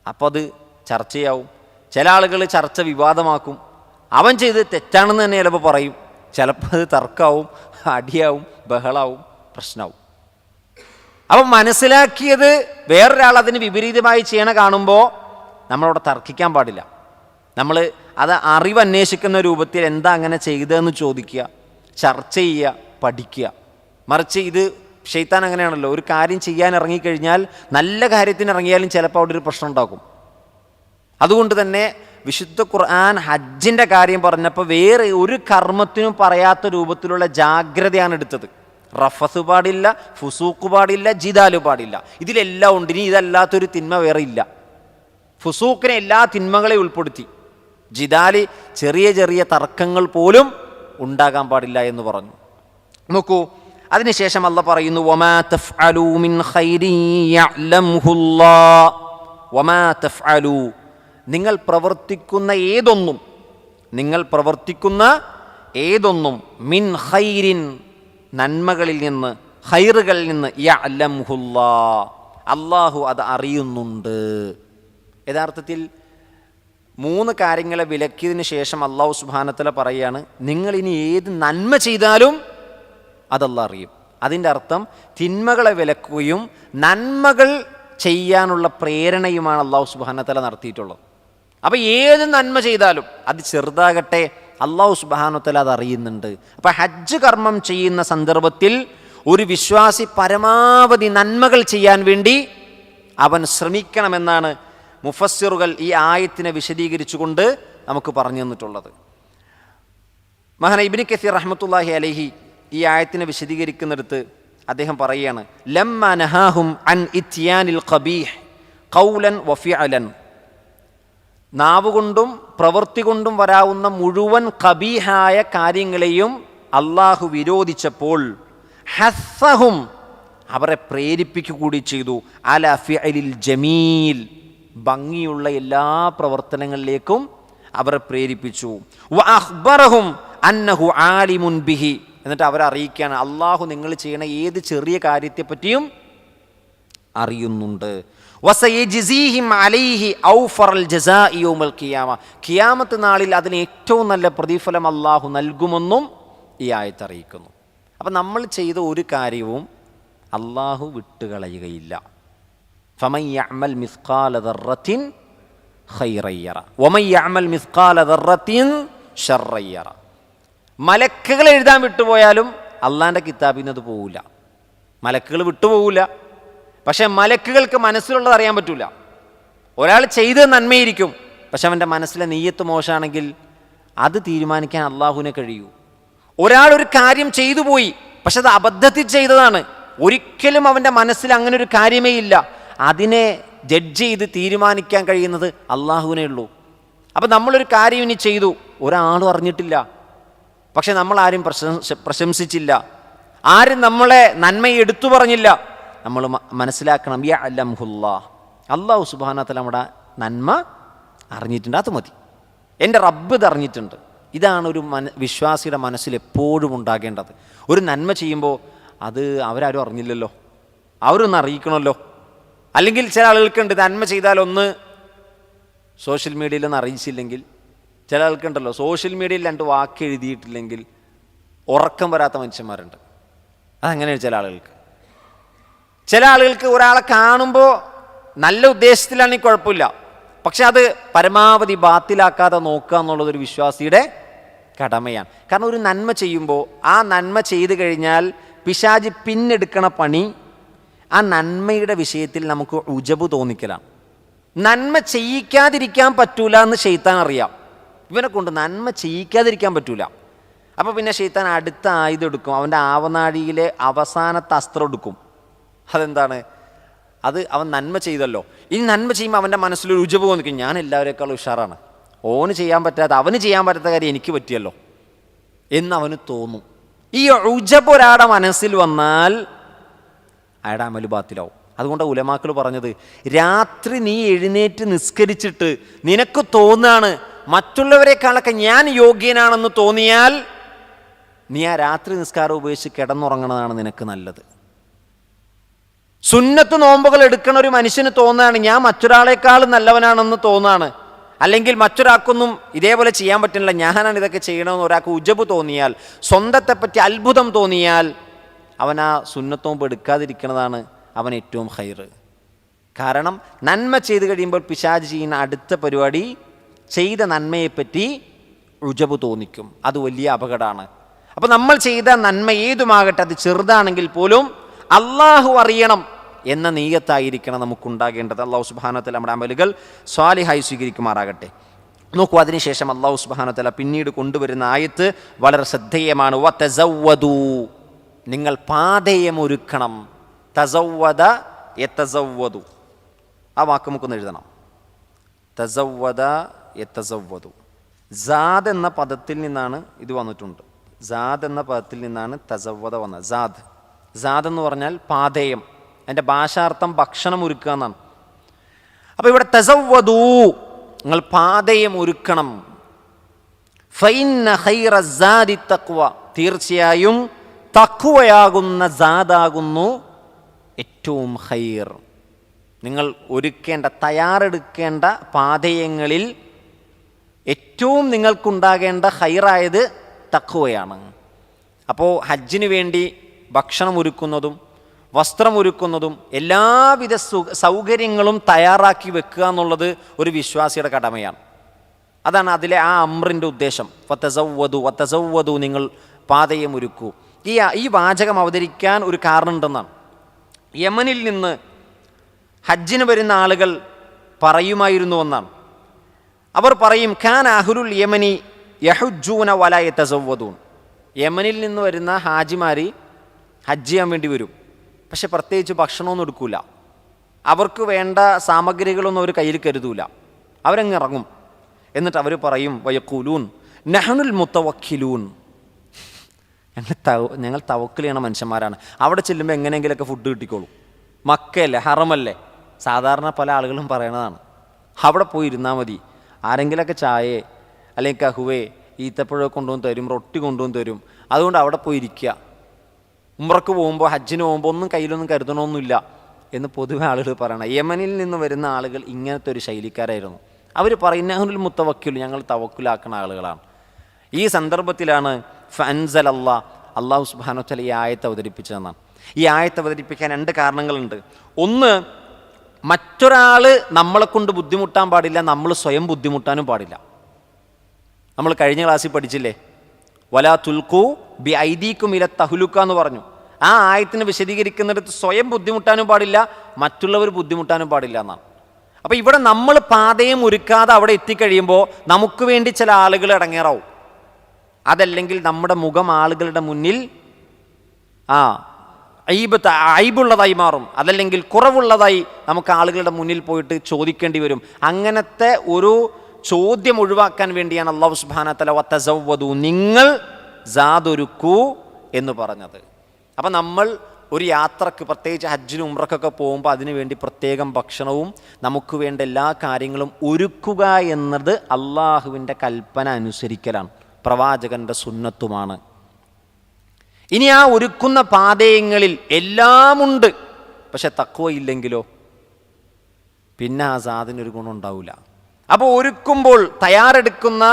അപ്പോൾ അത് ചർച്ചയാവും. ചില ആളുകൾ ചർച്ച വിവാദമാക്കും. അവൻ ചെയ്ത് തെറ്റാണെന്ന് തന്നെ ചിലപ്പോൾ പറയും. ചിലപ്പോൾ അത് തർക്കമാവും, അടിയാവും, ബഹളാവും, പ്രശ്നമാവും. അപ്പം മനസ്സിലാക്കിയത് വേറൊരാൾ അതിന് വിപരീതമായി ചെയ്യണ കാണുമ്പോൾ നമ്മളവിടെ തർക്കിക്കാൻ പാടില്ല. നമ്മൾ അത് അറിവ് അന്വേഷിക്കുന്ന രൂപത്തിൽ എന്താ അങ്ങനെ ചെയ്തതെന്ന് ചോദിക്കുക, ചർച്ച ചെയ്യുക, പഠിക്കുക. മറിച്ച് ഇത് ശൈത്താൻ അങ്ങനെയാണല്ലോ, ഒരു കാര്യം ചെയ്യാൻ ഇറങ്ങിക്കഴിഞ്ഞാൽ നല്ല കാര്യത്തിന് ഇറങ്ങിയാലും ചിലപ്പോൾ അവിടെ ഒരു പ്രശ്നം ഉണ്ടാക്കും. അതുകൊണ്ട് തന്നെ വിശുദ്ധ ഖുർആൻ ഹജ്ജിൻ്റെ കാര്യം പറഞ്ഞപ്പോൾ വേറെ ഒരു കർമ്മത്തിനും പറയാത്ത രൂപത്തിലുള്ള ജാഗ്രതയാണ് എടുത്തത്. റഫസ് പാടില്ല, ഫുസൂഖ് പാടില്ല, ജിദാല് പാടില്ല. ഇതിലെല്ലാം ഉണ്ട്. ഇനി ഇതല്ലാത്തൊരു തിന്മ വേറെ ഇല്ല. ഫുസൂഖിനെ എല്ലാ തിന്മകളെയും ഉൾപ്പെടുത്തി. ജിദാല് ചെറിയ ചെറിയ തർക്കങ്ങൾ പോലും ഉണ്ടാകാൻ പാടില്ല എന്ന് പറഞ്ഞു. നോക്കൂ, അതിനുശേഷം അല്ലാഹ് പറയുന്നു, വമാ തഫ്അലൂ മിൻ ഖൈരിൻ യഅലമുഹുല്ലാഹ്. വമാ തഫ്അലൂ, നിങ്ങൾ പ്രവർത്തിക്കുന്ന ഏതൊന്നും മിൻ ഖൈരിൻ, നന്മകളിൽ നിന്ന്, ഖൈറുകളിൽ നിന്ന്, യഅലമുഹുല്ലാഹ്, അല്ലാഹു അത് അറിയുന്നുണ്ട്. യഥാർത്ഥത്തിൽ 3 കാര്യങ്ങളെ വിലക്കിയതിന് ശേഷം അല്ലാഹു സുബ്ഹാനഹു വ തആല പറയുകയാണ്, നിങ്ങൾ ഇനി ഏത് നന്മ ചെയ്താലും അതല്ലാഹ് അറിയും. അതിൻ്റെ അർത്ഥം തിന്മകളെ വിലക്കുകയും നന്മകൾ ചെയ്യാനുള്ള പ്രേരണയുമാണ് അല്ലാഹു സുബ്ഹാനഹു വ തആല നടത്തിയിട്ടുള്ളത്. അപ്പോൾ ഏത് നന്മ ചെയ്താലും അത് ചെറുതാകട്ടെ അല്ലാഹു സുബ്ഹാനഹു വ തആല അത് അറിയുന്നുണ്ട്. അപ്പോൾ ഹജ്ജ് കർമ്മം ചെയ്യുന്ന സന്ദർഭത്തിൽ ഒരു വിശ്വാസി പരമാവധി നന്മകൾ ചെയ്യാൻ വേണ്ടി അവൻ ശ്രമിക്കണമെന്നാണ് മുഫസ്സിറുകൾ ഈ ആയത്തിനെ വിശദീകരിച്ചുകൊണ്ട് നമുക്ക് പറഞ്ഞു തന്നിട്ടുള്ളത്. മഹാന ഇബ്നു കസീർ റഹ്മത്തുള്ളാഹി അലൈഹി ഈ ആയത്തിനെ വിശദീകരിക്കുന്നിടത്ത് അദ്ദേഹം പറയുകയാണ്, ലമ്മ നഹാഹും അൻ ഇത്യാനിൽ ഖബീഹ് ഖൗലൻ വഫിഅലൻ, നാവുകൊണ്ടും പ്രവൃത്തി കൊണ്ടും വരാവുന്ന മുഴുവൻ ഖബീഹായ കാര്യങ്ങളെയും അള്ളാഹു വിരോധിച്ചപ്പോൾ ഹസ്സഹും, അവരെ പ്രേരിപ്പിക്കുക കൂടി ചെയ്തു, അല ഫിഅലിൽ ജമീൽ, ഭംഗിയുള്ള എല്ലാ പ്രവർത്തനങ്ങളിലേക്കും അവരെ പ്രേരിപ്പിച്ചു. വ അഖ്ബറഹും അന്നഹു ആലിമുൻ ബിഹി, എന്നിട്ട് അവരെ അറിയിക്കുകയാണ്, അള്ളാഹു നിങ്ങൾ ചെയ്യണ ഏത് ചെറിയ കാര്യത്തെപ്പറ്റിയും അറിയുന്നുണ്ട്. വസയജ്സിഹിം അലൈഹി ഔഫറൽ ജസാഇ യൗമൽ ഖിയാമ, ഖിയാമത്ത് നാളിൽ അതിന് ഏറ്റവും നല്ല പ്രതിഫലം അള്ളാഹു നൽകുമെന്നും ഈ ആയത്ത് അറിയിക്കുന്നു. അപ്പം നമ്മൾ ചെയ്ത ഒരു കാര്യവും അള്ളാഹു വിട്ടുകളയുകയില്ല. ഫമൻ യഅമൽ മിസ്ഖാല ദർറത്തിൻ ഖൈറൻ യറ വമൻ യഅമൽ മിസ്ഖാല ദർറത്തിൻ ശർറൻ യറ. മലക്കുകൾ എഴുതാൻ വിട്ടുപോയാലും അള്ളാഹിൻ്റെ കിതാബിൽ നിന്ന് അത് പോവില്ല. മലക്കുകൾ വിട്ടുപോകില്ല, പക്ഷെ മലക്കുകൾക്ക് മനസ്സിലുള്ളത് അറിയാൻ പറ്റില്ല. ഒരാൾ ചെയ്ത് നന്മയിരിക്കും, പക്ഷെ അവൻ്റെ മനസ്സിലെ നീയത്ത് മോശമാണെങ്കിൽ അത് തീരുമാനിക്കാൻ അള്ളാഹുവിനെ കഴിയൂ. ഒരാൾ ഒരു കാര്യം ചെയ്തു പോയി, പക്ഷെ അത് അബദ്ധത്തിൽ ചെയ്തതാണ്, ഒരിക്കലും അവൻ്റെ മനസ്സിൽ അങ്ങനെ ഒരു കാര്യമേ ഇല്ല. അതിനെ ജഡ്ജ് ചെയ്ത് തീരുമാനിക്കാൻ കഴിയുന്നത് അള്ളാഹുവിനേ ഉള്ളൂ. അപ്പം നമ്മളൊരു കാര്യം ഇനി ചെയ്തു, ഒരാളും അറിഞ്ഞിട്ടില്ല, പക്ഷെ നമ്മളാരും പ്രശംസിച്ചില്ല, ആരും നമ്മളെ നന്മയെ എടുത്തു പറഞ്ഞില്ല. നമ്മൾ മനസ്സിലാക്കണം, യഅലംഹുല്ലാഹ്, അല്ലാഹു സുബ്ഹാനഹു വ തആല നമ്മുടെ നന്മ അറിഞ്ഞിട്ടുണ്ട്, അത് മതി. എൻ്റെ റബ്ബ് ഇത് അറിഞ്ഞിട്ടുണ്ട്. ഇതാണ് ഒരു വിശ്വാസിയുടെ മനസ്സിൽ എപ്പോഴും ഉണ്ടാകേണ്ടത്. ഒരു നന്മ ചെയ്യുമ്പോൾ അത് അവരാരും അറിഞ്ഞില്ലല്ലോ, അവരൊന്ന് അറിയിക്കണമല്ലോ. അല്ലെങ്കിൽ ചില ആളുകൾക്കുണ്ട്, നന്മ ചെയ്താലൊന്ന് സോഷ്യൽ മീഡിയയിലൊന്ന് അറിയിച്ചില്ലെങ്കിൽ, ചില ആൾക്കുണ്ടല്ലോ സോഷ്യൽ മീഡിയയിൽ 2 വാക്ക് എഴുതിയിട്ടില്ലെങ്കിൽ ഉറക്കം വരാത്ത മനുഷ്യന്മാരുണ്ട്. അതങ്ങനെയാണ് ചില ആളുകൾക്ക്. ചില ആളുകൾക്ക് ഒരാളെ കാണുമ്പോൾ നല്ല ഉദ്ദേശത്തിലാണെങ്കിൽ കുഴപ്പമില്ല, പക്ഷെ അത് പരമാവധി ബാത്തിലാക്കാതെ നോക്കുക എന്നുള്ളതൊരു വിശ്വാസിയുടെ കടമയാണ്. കാരണം ഒരു നന്മ ചെയ്യുമ്പോൾ ആ നന്മ ചെയ്തു കഴിഞ്ഞാൽ പിശാച് പിന്നെടുക്കണ പണി ആ നന്മയുടെ വിഷയത്തിൽ നമുക്ക് ഉജബ് തോന്നിക്കലാണ്. നന്മ ചെയ്യിക്കാതിരിക്കാൻ പറ്റൂല എന്ന് ശൈത്താൻ അറിയാം, ഇവനെ കൊണ്ട് നന്മ ചെയ്യിക്കാതിരിക്കാൻ പറ്റൂല. അപ്പോൾ പിന്നെ ശൈത്താൻ അടുത്ത ആയുധം എടുക്കും, അവൻ്റെ ആവനാഴിയിലെ അവസാനത്തെ അസ്ത്രം എടുക്കും. അതെന്താണ്? അത് അവൻ നന്മ ചെയ്തല്ലോ, ഇനി നന്മ ചെയ്യുമ്പോൾ അവൻ്റെ മനസ്സിലൊരു ഉജബ് തോന്നിക്കും, ഞാൻ എല്ലാവരേക്കാളും ഉഷാറാണ്, അവന് ചെയ്യാൻ പറ്റാത്ത കാര്യം എനിക്ക് പറ്റിയല്ലോ എന്ന് അവന് തോന്നും. ഈ ഉജബ് ഒരാളുടെ മനസ്സിൽ വന്നാൽ അയാളുടെ അമല് ബാത്തിലാവും. അതുകൊണ്ട് ഉലമാക്കൾ പറഞ്ഞത്, രാത്രി നീ എഴുന്നേറ്റ് നിസ്കരിച്ചിട്ട് നിനക്ക് തോന്നുകയാണ് മറ്റുള്ളവരെക്കാളൊക്കെ ഞാൻ യോഗ്യനാണെന്ന് തോന്നിയാൽ നീ ആ രാത്രി നിസ്കാരം ഉപയോഗിച്ച് കിടന്നുറങ്ങണതാണ് നിനക്ക് നല്ലത്. സുന്നത്ത് നോമ്പുകൾ എടുക്കണ ഒരു മനുഷ്യന് തോന്നുകയാണ് ഞാൻ മറ്റൊരാളെക്കാളും നല്ലവനാണെന്ന് തോന്നുകയാണ്, അല്ലെങ്കിൽ മറ്റൊരാൾക്കൊന്നും ഇതേപോലെ ചെയ്യാൻ പറ്റില്ല, ഞാനാണ് ഇതൊക്കെ ചെയ്യണമെന്ന് ഒരാൾക്ക് ഉജബ് തോന്നിയാൽ, സ്വന്തത്തെപ്പറ്റി അത്ഭുതം തോന്നിയാൽ അവൻ ആ സുന്നത്ത് നോമ്പ് എടുക്കാതിരിക്കുന്നതാണ് അവൻ ഏറ്റവും ഹൈറ്. കാരണം നന്മ ചെയ്ത് കഴിയുമ്പോൾ പിശാച് ചെയ്യുന്ന അടുത്ത പരിപാടി ചെയ്ത നന്മയെപ്പറ്റി ഉജബ് തോന്നിക്കും, അത് വലിയ അപകടമാണ്. അപ്പോൾ നമ്മൾ ചെയ്ത നന്മ ഏതുമാകട്ടെ, അത് ചെറുതാണെങ്കിൽ പോലും അള്ളാഹു അറിയണം എന്ന നീയത്തായിരിക്കണം നമുക്കുണ്ടാകേണ്ടത്. അള്ളാഹു സുബ്ഹാനഹു വ തആല നമ്മുടെ അമലുകൾ സ്വാലിഹായി സ്വീകരിക്കുമാറാകട്ടെ. നോക്കൂ, അതിനുശേഷം അള്ളാഹു സുബ്ഹാനഹു വ തആല പിന്നീട് കൊണ്ടുവരുന്ന ആയത്ത് വളരെ ശ്രദ്ധേയമാണ്. വതസവ്വദൂ, നിങ്ങൾ പാഥേയമൊരുക്കണം. തസവ്വദ യതസവ്വദു, ആ വാക്ക് നമുക്കൊന്ന് എഴുതണം. തസവ്വദ യതസവ്വദു, സാദ് എന്ന പദത്തിൽ നിന്നാണ് ഇത് വന്നിട്ടുണ്ട്. സാദ് എന്ന പദത്തിൽ നിന്നാണ് തസവ്വദ വന്നത്. സാദ് എന്ന് പറഞ്ഞാൽ പാഥേയം, അതിൻ്റെ ഭാഷാർത്ഥം ഭക്ഷണം ഒരുക്കുക എന്നാണ്. അപ്പോൾ ഇവിടെ തസവ്വദൂ, നിങ്ങൾ പാഥേയം ഒരുക്കണം. ഫഇന്ന ഖൈറ സാദി തഖ്വ, തീർച്ചയായും തഖ്വയാകുന്ന സാദാകുന്നു ഏറ്റവും ഖൈർ. നിങ്ങൾ ഒരുക്കേണ്ട, തയ്യാറെടുക്കേണ്ട പാഥേയങ്ങളിൽ ഏറ്റവും നിങ്ങൾക്കുണ്ടാകേണ്ട ഖൈറായത് തഖ്വയാണ്. അപ്പോൾ ഹജ്ജിന് വേണ്ടി ഭക്ഷണം ഒരുക്കുന്നതും വസ്ത്രം ഒരുക്കുന്നതും എല്ലാവിധ സൗകര്യങ്ങളും തയ്യാറാക്കി വെക്കുക എന്നുള്ളത് ഒരു വിശ്വാസിയുടെ കടമയാണ്. അതാണ് അതിലെ ആ അമ്രിൻ്റെ ഉദ്ദേശം. വതസവ്വദു, നിങ്ങൾ പാഥേയം ഒരുക്കൂ. ഈ വാചകം അവതരിക്കാൻ ഒരു കാരണമുണ്ടെന്നാണ്. യമനിൽ നിന്ന് ഹജ്ജിന് വരുന്ന ആളുകൾ പറയുമായിരുന്നുവെന്നാണ്. അവർ പറയും, കാന അഹ്ലുൽ യമനി യഹുജ്ജൂന വലാ യതസവ്വദൂൻ. യമനിൽ നിന്ന് വരുന്ന ഹാജിമാർ ഹജ്ജ് ചെയ്യാൻ വേണ്ടി വരും. പക്ഷെ പ്രത്യേകിച്ച് ഭക്ഷണമൊന്നും എടുക്കൂല, അവർക്ക് വേണ്ട സാമഗ്രികളൊന്നും അവർ കയ്യിൽ കരുതൂല. അവരങ്ങ് ഇറങ്ങും. എന്നിട്ട് അവർ പറയും വയഖൂലൂൻ നഹ്നുൽ മുതവക്കിലൂൻ, ഞങ്ങൾ തവക്കൽ ചെയ്യണ മനുഷ്യന്മാരാണ്. അവിടെ ചെല്ലുമ്പോൾ എങ്ങനെയെങ്കിലുമൊക്കെ ഫുഡ് കിട്ടിക്കോളും. മക്കയല്ലേ, ഹറമല്ലേ, സാധാരണ പല ആളുകളും പറയണതാണ്. അവിടെ പോയി ഇരുന്നാൽ മതി, ആരെങ്കിലുമൊക്കെ ചായയെ അല്ലെങ്കിൽ കഹുവേ ഈത്തപ്പഴമൊക്കെ കൊണ്ടുവന്ന് തരും, റൊട്ടി കൊണ്ടുവന്ന് തരും, അതുകൊണ്ട് അവിടെ പോയി ഇരിക്കുക. ഉംറക്ക് പോകുമ്പോൾ ഹജ്ജിന് പോകുമ്പോൾ ഒന്നും കയ്യിലൊന്നും കരുതണമൊന്നുമില്ല എന്ന് പൊതുവെ ആളുകൾ പറയണം. യമനിൽ നിന്ന് വരുന്ന ആളുകൾ ഇങ്ങനത്തെ ഒരു ശൈലിക്കാരായിരുന്നു. അവർ പറയും നഹ്നുൽ മുതവക്കിൽ, ഞങ്ങൾ തവക്കുലാക്കുന്ന ആളുകളാണ്. ഈ സന്ദർഭത്തിലാണ് ഫഅൻസൽ അള്ളാഹു സുബ്ഹാനഹു വ തആല ഈ ആയത്ത് അവതരിപ്പിച്ചതെന്നാണ്. ഈ ആയത്ത് അവതരിപ്പിക്കാൻ 2 കാരണങ്ങളുണ്ട്. ഒന്ന്, മറ്റൊരാൾ നമ്മളെ കൊണ്ട് ബുദ്ധിമുട്ടാൻ പാടില്ല, നമ്മൾ സ്വയം ബുദ്ധിമുട്ടാനും പാടില്ല. നമ്മൾ കഴിഞ്ഞ ക്ലാസ്സിൽ പഠിച്ചില്ലേ, വലാ തുൽഖൂ ബി ഐദീക്കും ഇല തഹ്ലുക എന്ന് പറഞ്ഞു. ആ ആയത്തിന് വിശദീകരിക്കുന്നിടത്ത് സ്വയം ബുദ്ധിമുട്ടാനും പാടില്ല, മറ്റുള്ളവർ ബുദ്ധിമുട്ടാനും പാടില്ല എന്നാണ്. അപ്പോൾ ഇവിടെ നമ്മൾ പാതയും ഒരുക്കാതെ അവിടെ എത്തിക്കഴിയുമ്പോൾ നമുക്ക് വേണ്ടി ചില ആളുകൾ ഇടങ്ങേറാവും. അതല്ലെങ്കിൽ നമ്മുടെ മുഖം ആളുകളുടെ മുന്നിൽ ഐബുള്ളതായി മാറും, അതല്ലെങ്കിൽ കുറവുള്ളതായി നമുക്ക് ആളുകളുടെ മുന്നിൽ പോയിട്ട് ചോദിക്കേണ്ടി വരും. അങ്ങനത്തെ ഒരു ചോദ്യം ഒഴിവാക്കാൻ വേണ്ടിയാണ് അല്ലാഹു സുബ്ഹാനഹു വ തആല വതസവ്വദു, നിങ്ങൾ സാദൊരുക്കൂ എന്ന് പറഞ്ഞത്. അപ്പം നമ്മൾ ഒരു യാത്രക്ക്, പ്രത്യേകിച്ച് ഹജ്ജിനും ഉംറക്കൊക്കെ പോകുമ്പോൾ അതിനു വേണ്ടി പ്രത്യേകം ഭക്ഷണവും നമുക്ക് വേണ്ട എല്ലാ കാര്യങ്ങളും ഒരുക്കുക എന്നത് അള്ളാഹുവിൻ്റെ കൽപ്പന അനുസരിക്കലാണ്, പ്രവാചകൻ്റെ സുന്നത്തുമാണ്. ഇനി ആ ഒരുക്കുന്ന പാതയങ്ങളിൽ എല്ലാമുണ്ട്, പക്ഷെ തഖ്വ ഇല്ലെങ്കിലോ പിന്നെ ആ സാദിനൊരു ഗുണം ഉണ്ടാവില്ല. അപ്പോൾ ഒരുക്കുമ്പോൾ തയ്യാറെടുക്കുന്ന,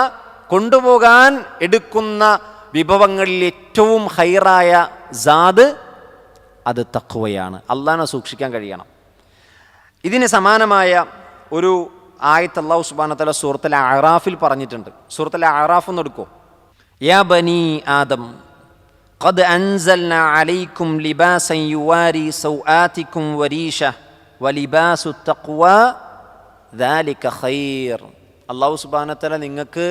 കൊണ്ടുപോകാൻ എടുക്കുന്ന വിഭവങ്ങളിൽ ഏറ്റവും ഹൈറായ സാദ് അത് തഖ്വയാണ്. അള്ളാഹനെ സൂക്ഷിക്കാൻ കഴിയണം. ഇതിന് സമാനമായ ഒരു ആയത്ത് അല്ലാഹു സുബ്ഹാനഹു വ തആല സൂറത്തുൽ അഅറാഫിൽ പറഞ്ഞിട്ടുണ്ട്. സൂറത്തുൽ അഅറാഫ് എന്ന് എടുക്കോ, യാ ബനി ആദം ഖദ് അൻസൽനാ അലൈക്കും ലിബാസൻ യുവാരി സൗആതിക്കും വരീഷ വലിബാസു തഖ്വാ ദാലിക ഖൈർ. അല്ലാഹു സുബ്ഹാനഹു വ തആല നിങ്ങൾക്ക്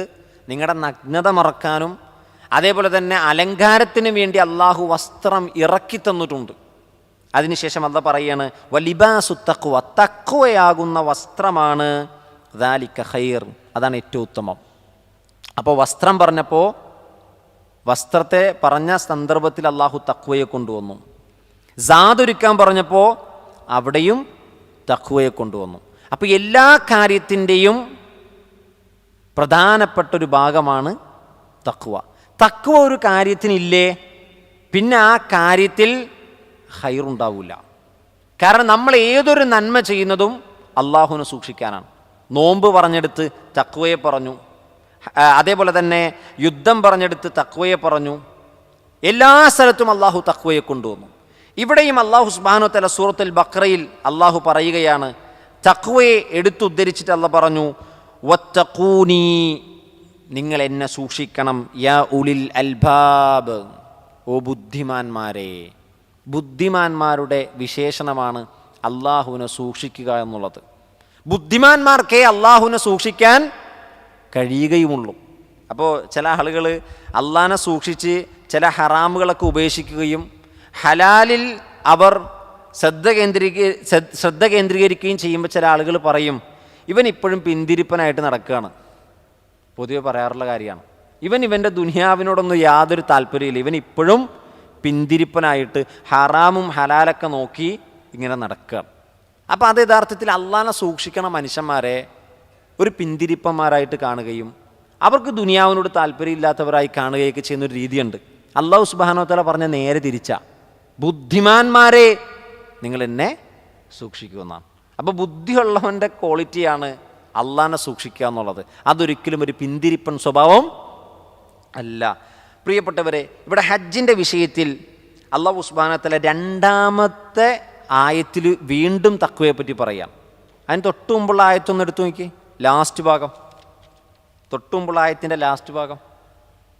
നിങ്ങളുടെ നഗ്നത മറക്കാനും അതേപോലെ തന്നെ അലങ്കാരത്തിന് വേണ്ടി അള്ളാഹു വസ്ത്രം ഇറക്കി തന്നിട്ടുണ്ട്. അതിനുശേഷം അല്ലാഹു പറയാണ് വലിബാസു തഖ്വ, തഖ്വയാകുന്ന വസ്ത്രമാണ് ദാലിക ഖൈർ, അതാണ് ഏറ്റവും ഉത്തമം. അപ്പോൾ വസ്ത്രം പറഞ്ഞപ്പോൾ വസ്ത്രത്തെ പറഞ്ഞ സന്ദർഭത്തിൽ അള്ളാഹു തഖ്വയെ കൊണ്ടുവന്നു. സാദൊരുക്കാൻ പറഞ്ഞപ്പോൾ അവിടെയും തഖ്വയെ കൊണ്ടുവന്നു. അപ്പോൾ എല്ലാ കാര്യത്തിൻ്റെയും പ്രധാനപ്പെട്ടൊരു ഭാഗമാണ് തഖ്വ. തഖ്വ ഒരു കാര്യത്തിനില്ലേ പിന്നെ ആ കാര്യത്തിൽ ഖൈറുണ്ടാവില്ല. കാരണം നമ്മൾ ഏതൊരു നന്മ ചെയ്യുന്നതും അള്ളാഹുവിനെ സൂക്ഷിക്കാനാണ്. നോമ്പ് പറഞ്ഞെടുത്ത് തഖ്വയെ പറഞ്ഞു, അതേപോലെ തന്നെ യുദ്ധം പറഞ്ഞെടുത്ത് തഖ്വയെ പറഞ്ഞു. എല്ലാ സ്ഥലത്തും അള്ളാഹു തഖ്വയെ കൊണ്ടുവന്നു. ഇവിടെയും അള്ളാഹു സുബ്ഹാനഹു വ തആല സൂറത്തുൽ ബഖറയിൽ അള്ളാഹു പറയുകയാണ്, തഖ്വയെ എടുത്തുദ്ധരിച്ചിട്ട് അള്ളാഹു പറഞ്ഞു വത്തഖൂനി, നിങ്ങൾ എന്നെ സൂക്ഷിക്കണം, യാ ഉലിൽ അൽബാബ്, ഓ ബുദ്ധിമാന്മാരെ. ബുദ്ധിമാന്മാരുടെ വിശേഷണമാണ് അള്ളാഹുവിനെ സൂക്ഷിക്കുക എന്നുള്ളത്. ബുദ്ധിമാന്മാർക്കേ അള്ളാഹുവിനെ സൂക്ഷിക്കാൻ കഴിയുകയുമുള്ളൂ. അപ്പോൾ ചില ആളുകൾ അള്ളാഹിനെ സൂക്ഷിച്ച് ചില ഹറാമുകളൊക്കെ ഉപേക്ഷിക്കുകയും ഹലാലിൽ അവർ ശ്രദ്ധ കേന്ദ്രീകരിക്കുകയും ചെയ്യുമ്പോൾ ചില ആളുകൾ പറയും ഇവൻ ഇപ്പോഴും പിന്തിരിപ്പനായിട്ട് നടക്കുകയാണ്. പൊതുവെ പറയാറുള്ള കാര്യമാണ്. ഇവൻ്റെ ദുനിയാവിനോടൊന്നും യാതൊരു താല്പര്യമില്ല, ഇവൻ ഇപ്പോഴും പിന്തിരിപ്പനായിട്ട് ഹറാമും ഹലാലൊക്കെ നോക്കി ഇങ്ങനെ നടക്കുകയാണ്. അപ്പോൾ അത് യഥാർത്ഥത്തിൽ അള്ളാഹിനെ സൂക്ഷിക്കണ മനുഷ്യന്മാരെ ഒരു പിന്തിരിപ്പന്മാരായിട്ട് കാണുകയും അവർക്ക് ദുനിയാവിനോട് താല്പര്യമില്ലാത്തവരായി കാണുകയൊക്കെ ചെയ്യുന്നൊരു രീതിയുണ്ട്. അല്ലാഹു സുബ്ഹാനഹു വ തആല പറഞ്ഞ നേരെ തിരിച്ചാ, ബുദ്ധിമാന്മാരെ നിങ്ങൾ എന്നെ സൂക്ഷിക്കുമെന്നാണ്. അപ്പോൾ ബുദ്ധിയുള്ളവൻ്റെ ക്വാളിറ്റിയാണ് അള്ളാഹിനെ സൂക്ഷിക്കുക എന്നുള്ളത്. അതൊരിക്കലും ഒരു പിന്തിരിപ്പൻ സ്വഭാവം അല്ല. പ്രിയപ്പെട്ടവരെ, ഇവിടെ ഹജ്ജിൻ്റെ വിഷയത്തിൽ അല്ലാഹു സുബ്ഹാനഹു വ തആല 2ാമത്തെ ആയത്തിൽ വീണ്ടും തഖ്വയെ പറ്റി പറയാം. അതിന് തൊട്ടു മുമ്പുള്ള ആയത്തൊന്ന് എടുത്തു നോക്കി, ലാസ്റ്റ് ഭാഗം, തൊട്ടു മുമ്പുള്ള ആയത്തിൻ്റെ ലാസ്റ്റ് ഭാഗം,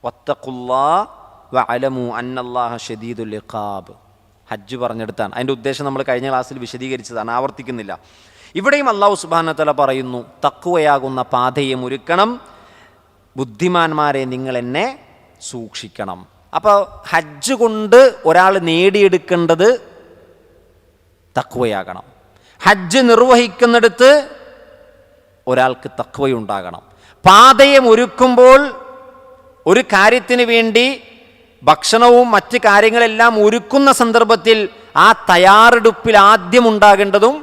വത്തഖുല്ലാഹ വഅലമു അന്നല്ലാഹ ശദീദുൽ ഇഖാബ്. ഹജ്ജ് പറഞ്ഞെടുത്താണ്. അതിൻ്റെ ഉദ്ദേശം നമ്മൾ കഴിഞ്ഞ ക്ലാസ്സിൽ വിശദീകരിച്ചതാണ്, ആവർത്തിക്കുന്നില്ല. ഇവിടെയും അല്ലാഹു സുബ്ഹാനഹു വ തആല പറയുന്നു തഖ്വയാകുന്ന പാതയെ ഒരുക്കണം, ബുദ്ധിമാന്മാരെ നിങ്ങൾ എന്നെ സൂക്ഷിക്കണം. അപ്പോൾ ഹജ്ജ് കൊണ്ട് ഒരാൾ നേടിയെടുക്കേണ്ടത് തഖ്വയാകണം. ഹജ്ജ് നിർവഹിക്കുന്നിടത്ത് ഒരാൾക്ക് തഖ്വയുണ്ടാകണം. പാതയെ ഒരുക്കുമ്പോൾ ഒരു കാര്യത്തിന് വേണ്ടി ഭക്ഷണവും മറ്റ് കാര്യങ്ങളെല്ലാം ഒരുക്കുന്ന സന്ദർഭത്തിൽ ആ തയ്യാറെടുപ്പിൽ ആദ്യം ഉണ്ടാകേണ്ടതും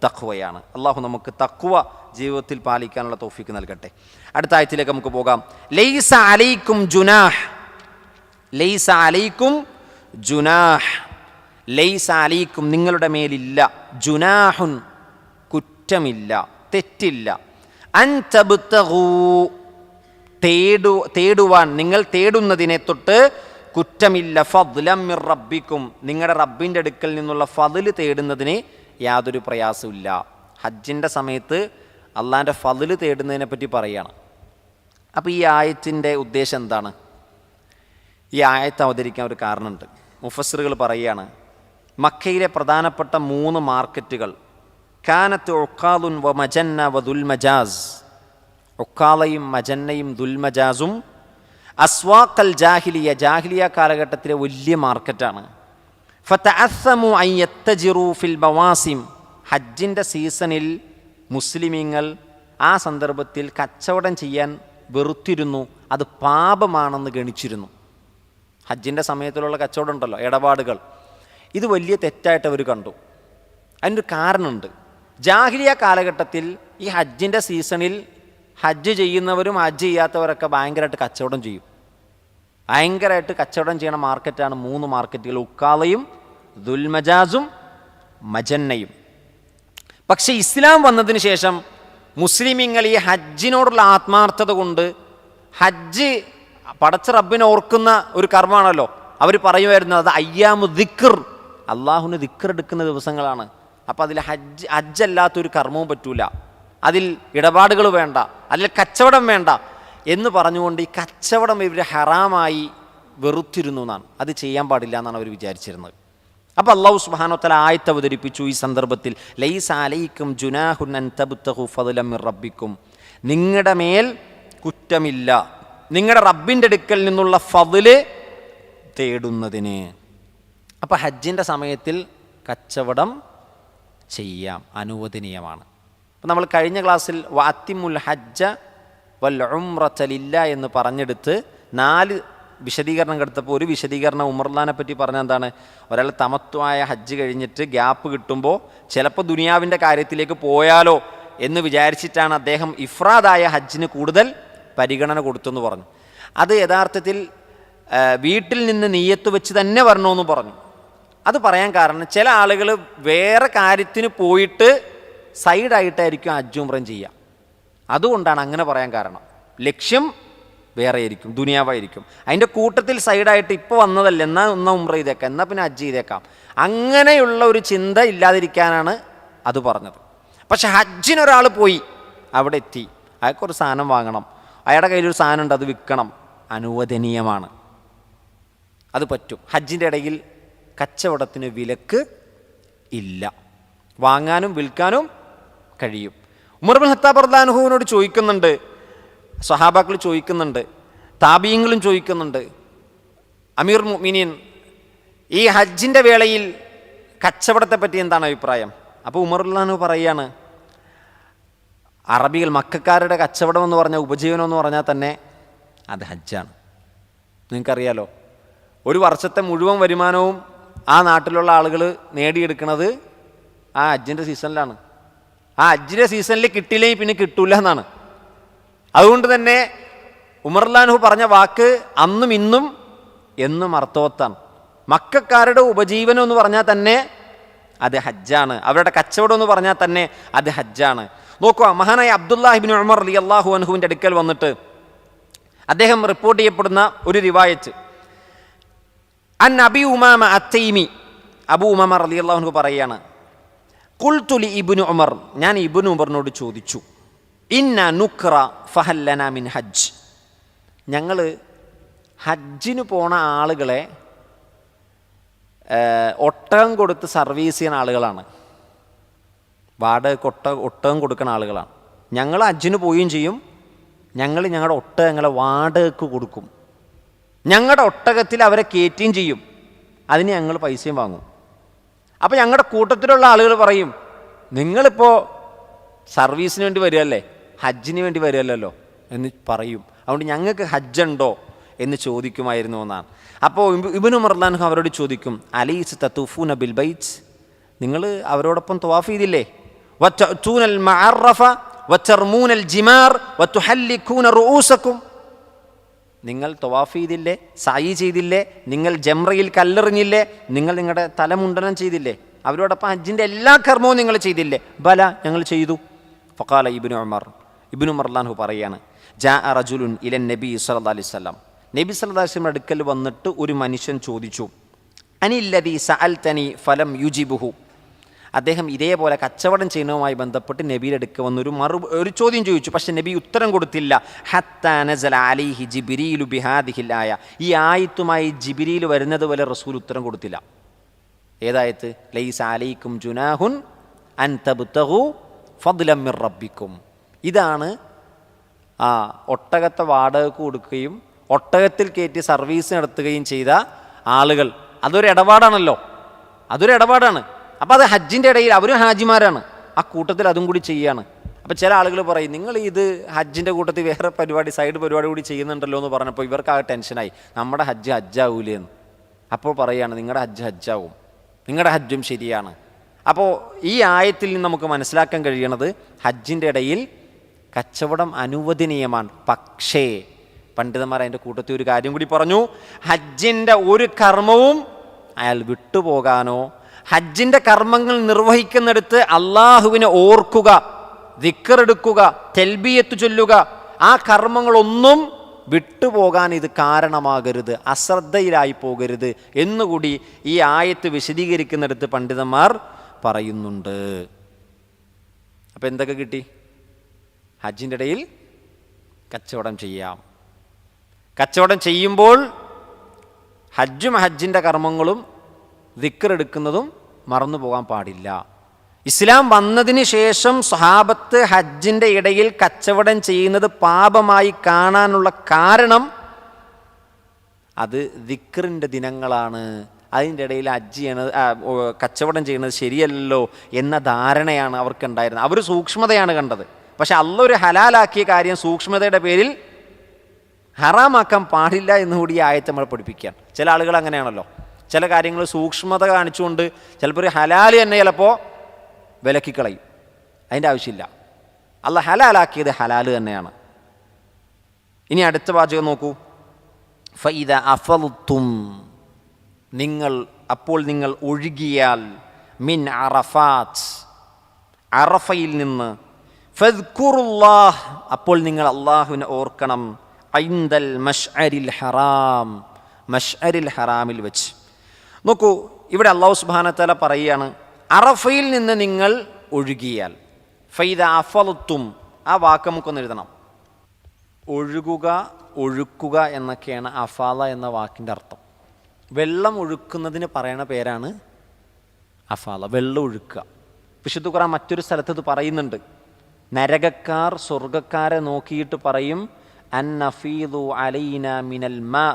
തഖ്വയാണ്. അള്ളാഹു നമുക്ക് തഖ്വ ജീവിതത്തിൽ പാലിക്കാനുള്ള തൗഫീക്ക് നൽകട്ടെ. അടുത്ത ആയത്തിലേക്ക് നമുക്ക് പോകാം. ലൈസ അലൈക്കും ജുനാഹ്, ലൈസ അലൈക്കും ജുനാഹ്, ലൈസ അലൈക്കും നിങ്ങളുടെ മേലില്ല, ജുനാഹുൻ കുറ്റമില്ല, തെറ്റില്ല, അൻ തബ്തഗൂ തേടുവാൻ നിങ്ങൾ തേടുന്നതിനെ തൊട്ട് കുറ്റമില്ല, ഫദ്ലം മിർ റബ്ബിക്കും നിങ്ങളുടെ റബ്ബിൻ്റെ അടുക്കൽ നിന്നുള്ള ഫദ്ല് തേടുന്നതിന് യാതൊരു പ്രയാസമില്ല. ഹജ്ജിൻ്റെ സമയത്ത് അള്ളാഹിൻ്റെ ഫദ്ല് തേടുന്നതിനെ പറ്റി പറയുകയാണ്. അപ്പോൾ ഈ ആയത്തിൻ്റെ ഉദ്ദേശം എന്താണ്? ഈ ആയത്ത് അവതരിക്കാൻ ഒരു കാരണമുണ്ട്. മുഫസ്സിറുകൾ പറയുകയാണ്, മക്കയിലെ പ്രധാനപ്പെട്ട 3 മാർക്കറ്റുകൾ കാനത്ത് ഉഖാലുൻ വ മജന്ന വ ദുൽമജാസ്, ഉഖാലയും മജന്നയും ദുൽമജാസും അസ്വാഖൽ ജാഹിലിയ, ജാഹിലിയ കാലഘട്ടത്തിലെ വലിയ മാർക്കറ്റാണ്. ഫതഅസ്സമു അൻ യത്തജിറു ഫിൽ ബവാസിം, ഹജ്ജിൻ്റെ സീസണിൽ മുസ്ലിമീങ്ങൾ ആ സന്ദർഭത്തിൽ കച്ചവടം ചെയ്യാൻ വെറുത്തിരുന്നു, അത് പാപമാണെന്ന് ഗണിച്ചിരുന്നു. ഹജ്ജിൻ്റെ സമയത്തിലുള്ള കച്ചവടം ഉണ്ടല്ലോ, ഇടപാടുകൾ, ഇത് വലിയ തെറ്റായിട്ട് അവർ കണ്ടു. അതിനൊരു കാരണമുണ്ട്. ജാഹിലിയ കാലഘട്ടത്തിൽ ഈ ഹജ്ജിൻ്റെ സീസണിൽ ഹജ്ജ് ചെയ്യുന്നവരും ഹജ്ജ് ചെയ്യാത്തവരൊക്കെ ഭയങ്കരമായിട്ട് കച്ചവടം ചെയ്യും. ഭയങ്കരമായിട്ട് കച്ചവടം ചെയ്യണ മാർക്കറ്റാണ് 3 മാർക്കറ്റുകൾ, ഉക്കാലയും ദുൽമജാസും മജന്നയും. പക്ഷേ ഇസ്ലാം വന്നതിന് ശേഷം മുസ്ലിമീങ്ങൾ ഈ ഹജ്ജിനോടുള്ള ആത്മാർത്ഥത കൊണ്ട്, ഹജ്ജ് പടച്ച റബ്ബിനെ ഓർക്കുന്ന ഒരു കർമ്മമാണല്ലോ, അവർ പറയുമായിരുന്നു അത് അയ്യാമു ദിക്ർ, അള്ളാഹുവിന് ദിക്ർ എടുക്കുന്ന ദിവസങ്ങളാണ്. അപ്പോൾ അതിൽ ഹജ്ജല്ലാത്തൊരു കർമ്മവും പറ്റൂല, അതിൽ ഇടപാടുകൾ വേണ്ട, അതിൽ കച്ചവടം വേണ്ട എന്ന് പറഞ്ഞുകൊണ്ട് ഈ കച്ചവടം ഇവർ ഹറാമായി വെറുത്തിരുന്നു എന്നാണ്, അത് ചെയ്യാൻ പാടില്ല എന്നാണ് അവർ വിചാരിച്ചിരുന്നത്. അപ്പോൾ അല്ലാഹു സുബ്ഹാനഹു വ തആല ആയത്ത് അവതരിപ്പിച്ചു ഈ സന്ദർഭത്തിൽ, ലൈസ അലൈക്കും ജുനാഹുൻ അൻ തബ്തഗു ഫദ്ലൻ മിർ റബ്ബിക്കും, നിങ്ങളുടെ മേൽ കുറ്റമില്ല നിങ്ങളുടെ റബ്ബിൻ്റെ അടുക്കൽ നിന്നുള്ള ഫദ്ല് തേടുന്നതിന്. അപ്പോൾ ഹജ്ജിൻ്റെ സമയത്തിൽ കച്ചവടം ചെയ്യാം, അനുവദനീയമാണ്. അപ്പോൾ നമ്മൾ കഴിഞ്ഞ ക്ലാസ്സിൽ വഅത്തിമുൽ ഹജ്ജ വൽ ഉംറത ലില്ലാ എന്ന് പറഞ്ഞെടുത്ത് 4 വിശദീകരണം എടുത്തപ്പോൾ ഒരു വിശദീകരണം ഉമർലാനെ പറ്റി പറഞ്ഞാൽ എന്താണ്, ഒരാൾ തമത്വമായ ഹജ്ജ് കഴിഞ്ഞിട്ട് ഗ്യാപ്പ് കിട്ടുമ്പോൾ ചിലപ്പോൾ ദുനിയാവിൻ്റെ കാര്യത്തിലേക്ക് പോയാലോ എന്ന് വിചാരിച്ചിട്ടാണ് അദ്ദേഹം ഇഫ്രാദായ ഹജ്ജിന് കൂടുതൽ പരിഗണന കൊടുത്തെന്ന് പറഞ്ഞു. അത് യഥാർത്ഥത്തിൽ വീട്ടിൽ നിന്ന് നിയ്യത്ത് വെച്ച് തന്നെ വരണമെന്ന് പറഞ്ഞു. അത് പറയാൻ കാരണം ചില ആളുകൾ വേറെ കാര്യത്തിന് പോയിട്ട് സൈഡായിട്ടായിരിക്കും ഹജ്ജും ഉംറയും ചെയ്യുക. അതുകൊണ്ടാണ് അങ്ങനെ പറയാൻ കാരണം. ലക്ഷ്യം വേറെ ആയിരിക്കും, ദുനിയാവായിരിക്കും. അതിൻ്റെ കൂട്ടത്തിൽ സൈഡായിട്ട് ഇപ്പോൾ വന്നതല്ല, എന്നാൽ ഉംറ ചെയ്തേക്കാം, എന്നാൽ പിന്നെ ഹജ്ജ് ചെയ്തേക്കാം, അങ്ങനെയുള്ള ഒരു ചിന്ത ഇല്ലാതിരിക്കാനാണ് അത് പറഞ്ഞത്. പക്ഷെ ഹജ്ജിനൊരാൾ പോയി, അവിടെ എത്തി, അയാൾക്കൊരു സാധനം വാങ്ങണം, അയാളുടെ കയ്യിലൊരു സാധനം ഉണ്ട്, അത് വിൽക്കണം, അനുവദനീയമാണ്, അത് പറ്റും. ഹജ്ജിൻ്റെ ഇടയിൽ കച്ചവടത്തിന് വിലക്ക് ഇല്ല, വാങ്ങാനും വിൽക്കാനും കഴിയും. ഉമർ ഇബ്നു ഖത്താബ് റളിയല്ലാഹു അൻഹുവിനോട് ചോദിക്കുന്നുണ്ട്, സ്വഹാബാക്കൾ ചോദിക്കുന്നുണ്ട്, താബീങ്ങളും ചോദിക്കുന്നുണ്ട്, അമീർ മുഅ്മിനീൻ ഈ ഹജ്ജിൻ്റെ വേളയിൽ കച്ചവടത്തെ പറ്റി എന്താണ് അഭിപ്രായം? അപ്പോൾ ഉമർ റളിയല്ലാഹു അൻഹു പറയാണ്, അറബികൾ മക്കക്കാരുടെ കച്ചവടം എന്ന് പറഞ്ഞാൽ, ഉപജീവനം എന്ന് പറഞ്ഞാൽ തന്നെ അത് ഹജ്ജാണ്. നിങ്ങൾക്കറിയാലോ, ഒരു വർഷത്തെ മുഴുവൻ വരുമാനവും ആ നാട്ടിലുള്ള ആളുകൾ നേടിയെടുക്കുന്നത് ആ ഹജ്ജിൻ്റെ സീസണിലാണ്. ആ ഹജ്ജിൻ്റെ സീസണിൽ കിട്ടിയില്ലെങ്കിൽ പിന്നെ കിട്ടൂല എന്നാണ്. അതുകൊണ്ട് തന്നെ ഉമർ റളിയല്ലാഹു അൻഹു പറഞ്ഞ വാക്ക് അന്നും ഇന്നും എന്നും അർത്ഥവത്താണ്. മക്കക്കാരുടെ ഉപജീവനം എന്ന് പറഞ്ഞാൽ തന്നെ അത് ഹജ്ജാണ്, അവരുടെ കച്ചവടം എന്ന് പറഞ്ഞാൽ തന്നെ അത് ഹജ്ജാണ്. നോക്കുക, മഹാനായ അബ്ദുല്ലാഹി ഇബ്നു ഉമർ റളിയല്ലാഹു അൻഹുവിൻ്റെ അടുക്കൽ വന്നിട്ട് അദ്ദേഹം റിപ്പോർട്ട് ചെയ്യപ്പെടുന്ന ഒരു റിവായത്ത്, അൻ അബി ഉമാമ അത്തൈമി, അബു ഉമാമ റളിയല്ലാഹു അൻഹു പറയാണ്, ഖുൽതു ലി ഇബ്നു ഉമർ, ഞാൻ ഇബ്നു ഉമറിനോട് ചോദിച്ചു, ഇന്ന നുക്ര ഫഹല്ലന മിൻ ഹജ്ജ്, ഞങ്ങൾ ഹജ്ജിന് പോണ ആളുകളെ ഒട്ടകം കൊടുത്ത് സർവീസ് ചെയ്യുന്ന ആളുകളാണ്, വാടക ഒട്ടകം കൊടുക്കുന്ന ആളുകളാണ്. ഞങ്ങൾ ഹജ്ജിന് പോവുകയും ചെയ്യും, ഞങ്ങൾ ഞങ്ങളുടെ ഒട്ടകങ്ങളെ വാടകയ്ക്ക് കൊടുക്കും. ഞങ്ങളുടെ ഒട്ടകത്തിൽ അവരെ കയറ്റുകയും ചെയ്യും, അതിന് ഞങ്ങൾ പൈസയും വാങ്ങും. അപ്പോൾ ഞങ്ങളുടെ കൂട്ടത്തിലുള്ള ആളുകൾ പറയും, നിങ്ങളിപ്പോൾ സർവീസിന് വേണ്ടി വരികയല്ലേ, ഹജ്ജിന് വേണ്ടി വരികയല്ലോ എന്ന് പറയും. അതുകൊണ്ട് ഞങ്ങൾക്ക് ഹജ്ജുണ്ടോ എന്ന് ചോദിക്കുമായിരുന്നു എന്നാണ്. അപ്പോൾ ഇബ്നു ഉമർ റളിയല്ലാഹു അൻഹു അവരോട് ചോദിക്കും, അലൈസ തതൂഫൂന ബിൽ ബൈത്ത്, നിങ്ങൾ അവരോടൊപ്പം തവാഫ് ചെയ്തില്ലേ? വതഅതൂനൽ മഅറഫ വതർമൂനൽ ജിമാർ വതുഹല്ലികൂന റൂസക്കും, നിങ്ങൾ തവാഫ് ചെയ്തില്ലേ, സായി ചെയ്തില്ലേ, നിങ്ങൾ ജംറയിൽ കല്ലെറിഞ്ഞില്ലേ, നിങ്ങൾ നിങ്ങളുടെ തലമുണ്ടനം ചെയ്തില്ലേ, അവരോടൊപ്പം ഹജ്ജിൻ്റെ എല്ലാ കർമ്മവും നിങ്ങൾ ചെയ്തില്ലേ? ബല, ഞങ്ങൾ ചെയ്തു. ഫഖാല ഇബ്നു ഉമർ റളിയല്ലാഹു അൻഹു പറയാണ്, ജാഅ റജുലുൻ ഇലൻ നബി സല്ലല്ലാഹു അലൈഹി വസല്ലം, നബി സല്ലല്ലാഹു അലൈഹി വസല്ലം അടുക്കൽ വന്നിട്ട് ഒരു മനുഷ്യൻ ചോദിച്ചു, അനില്ലദീ സഅൽതനി ഫലം യുജിബുഹു, അദ്ദേഹം ഇതേപോലെ കച്ചവടം ചെയ്യുന്നതുമായി ബന്ധപ്പെട്ട് നബിയുടെ അടുക്ക വന്നൊരു ഒരു ചോദ്യം ചോദിച്ചു, പക്ഷെ നബി ഉത്തരം കൊടുത്തില്ല. ഹത്താ നസല അലൈഹി ജിബ്രീലു ബിഹാദിഹിൽ ആയ, ഈ ആയത്തുമായി ജിബ്രീൽ വരുന്നത് വരെ റസൂൽ ഉത്തരം കൊടുത്തില്ല. ഏതായത്ത്? ലൈസ അലൈക്കും ജുനാഹുൻ അൻ തബ്തഗു ഫദ്ലം മിർ റബ്ബിക്കും. ഇതാണ് ഒട്ടകത്തെ വാടകയ്ക്ക് കൊടുക്കുകയും ഒട്ടകത്തിൽ കയറ്റി സർവീസ് നടത്തുകയും ചെയ്ത ആളുകൾ, അതൊരു ഇടപാടാണല്ലോ, അതൊരു ഇടപാടാണ്. അപ്പോൾ അത് ഹജ്ജിൻ്റെ ഇടയിൽ അവരും ഹാജിമാരാണ്, ആ കൂട്ടത്തിൽ അതും കൂടി ചെയ്യുകയാണ്. അപ്പോൾ ചില ആളുകൾ പറയും, നിങ്ങൾ ഇത് ഹജ്ജിൻ്റെ കൂട്ടത്തിൽ വേറെ പരിപാടി, സൈഡ് പരിപാടി കൂടി ചെയ്യുന്നുണ്ടല്ലോ എന്ന് പറഞ്ഞപ്പോൾ ഇവർക്കാകെ ടെൻഷനായി, നമ്മുടെ ഹജ്ജാവൂലേ എന്ന്. അപ്പോൾ പറയുകയാണ്, നിങ്ങളുടെ ഹജ്ജാവും, നിങ്ങളുടെ ഹജ്ജും ശരിയാണ്. അപ്പോൾ ഈ ആയത്തിൽ നിന്ന് നമുക്ക് മനസ്സിലാക്കാൻ കഴിയണത്, ഹജ്ജിൻ്റെ ഇടയിൽ കച്ചവടം അനുവദനീയമാണ്. പക്ഷേ പണ്ഡിതന്മാർ അതിൻ്റെ കൂട്ടത്തിൽ ഒരു കാര്യം കൂടി പറഞ്ഞു, ഹജ്ജിൻ്റെ ഒരു കർമ്മവും അയാൾ വിട്ടുപോകാനോ, ഹജ്ജിൻ്റെ കർമ്മങ്ങൾ നിർവഹിക്കുന്നിടത്ത് അള്ളാഹുവിനെ ഓർക്കുക, ദിക്റെടുക്കുക, തെൽബിയത്ത് ചൊല്ലുക, ആ കർമ്മങ്ങളൊന്നും വിട്ടുപോകാൻ ഇത് കാരണമാകരുത്, അശ്രദ്ധയിലായി പോകരുത് എന്നുകൂടി ഈ ആയത്ത് വിശദീകരിക്കുന്നിടത്ത് പണ്ഡിതന്മാർ പറയുന്നുണ്ട്. അപ്പം എന്തൊക്കെ കിട്ടി? ഹജ്ജിൻ്റെ ഇടയിൽ കച്ചവടം ചെയ്യാം. കച്ചവടം ചെയ്യുമ്പോൾ ഹജ്ജും ഹജ്ജിൻ്റെ കർമ്മങ്ങളും ദിക്റെടുക്കുന്നതും മറന്നു പോകാൻ പാടില്ല. ഇസ്ലാം വന്നതിന് ശേഷം സ്വഹാബത്ത് ഹജ്ജിൻ്റെ ഇടയിൽ കച്ചവടം ചെയ്യുന്നത് പാപമായി കാണാനുള്ള കാരണം അത് ദിക്റിൻ്റെ ദിനങ്ങളാണ്, അതിൻ്റെ ഇടയിൽ ഹജ്ജ് ചെയ്യണത് കച്ചവടം ചെയ്യുന്നത് ശരിയല്ലല്ലോ എന്ന ധാരണയാണ് അവർക്കുണ്ടായിരുന്നത്. അവർ സൂക്ഷ്മതയാണ് കണ്ടത്. പക്ഷെ അല്ലാഹു ഒരു ഹലാലാക്കിയ കാര്യം സൂക്ഷ്മതയുടെ പേരിൽ ഹറാമാക്കാൻ പാടില്ല എന്നുകൂടി ഈ ആയത്ത് നമ്മൾ പഠിപ്പിക്കുകയാണ്. ചില ആളുകൾ അങ്ങനെയാണല്ലോ, ചില കാര്യങ്ങൾ സൂക്ഷ്മത കാണിച്ചുകൊണ്ട് ചിലപ്പോൾ ഒരു ഹലാൽ തന്നെ ചിലപ്പോൾ വിലക്കിക്കളയും. അതിൻ്റെ ആവശ്യമില്ല. അല്ലാഹു ഹലാലാക്കിയത് ഹലാൽ തന്നെയാണ്. ഇനി അടുത്ത വാചകം നോക്കൂ, ഫഇദ അഫൽതും, അപ്പോൾ നിങ്ങൾ ഒഴുകിയാൽ, മിൻ അറഫാത്ത്, അറഫയിൽ നിന്ന്, ഫദ്കുറുല്ലാഹ്, അപ്പോൾ നിങ്ങൾ അള്ളാഹുവിനെ ഓർക്കണം, ഐന്ദൽ മശ്അരിൽ ഹറാം, മശ്അരിൽ ഹറാമിൽ വെച്ച്. നോക്കൂ, ഇവിടെ അല്ലാഹു സുബ്ഹാനഹു വ തആല പറയുകയാണ്, അറഫയിൽ നിന്ന് നിങ്ങൾ ഒഴുകിയാൽ. ഫൈദ അഫൽതും, ആ വാക്ക് നമുക്കൊന്ന് എഴുതണം. ഒഴുകുക, ഒഴുക്കുക എന്നൊക്കെയാണ് അഫാല എന്ന വാക്കിൻ്റെ അർത്ഥം. വെള്ളം ഒഴുക്കുന്നതിന് പറയണ പേരാണ് അഫാല, വെള്ളം ഒഴുക്കുക. വിശുദ്ധ ഖുർആൻ മറ്റൊരു സ്ഥലത്ത് ഇത് പറയുന്നുണ്ട്. നരകക്കാർ സ്വർഗക്കാരെ നോക്കിയിട്ട് പറയും, അന്നഫീദു അലൈന മിനൽ മാ,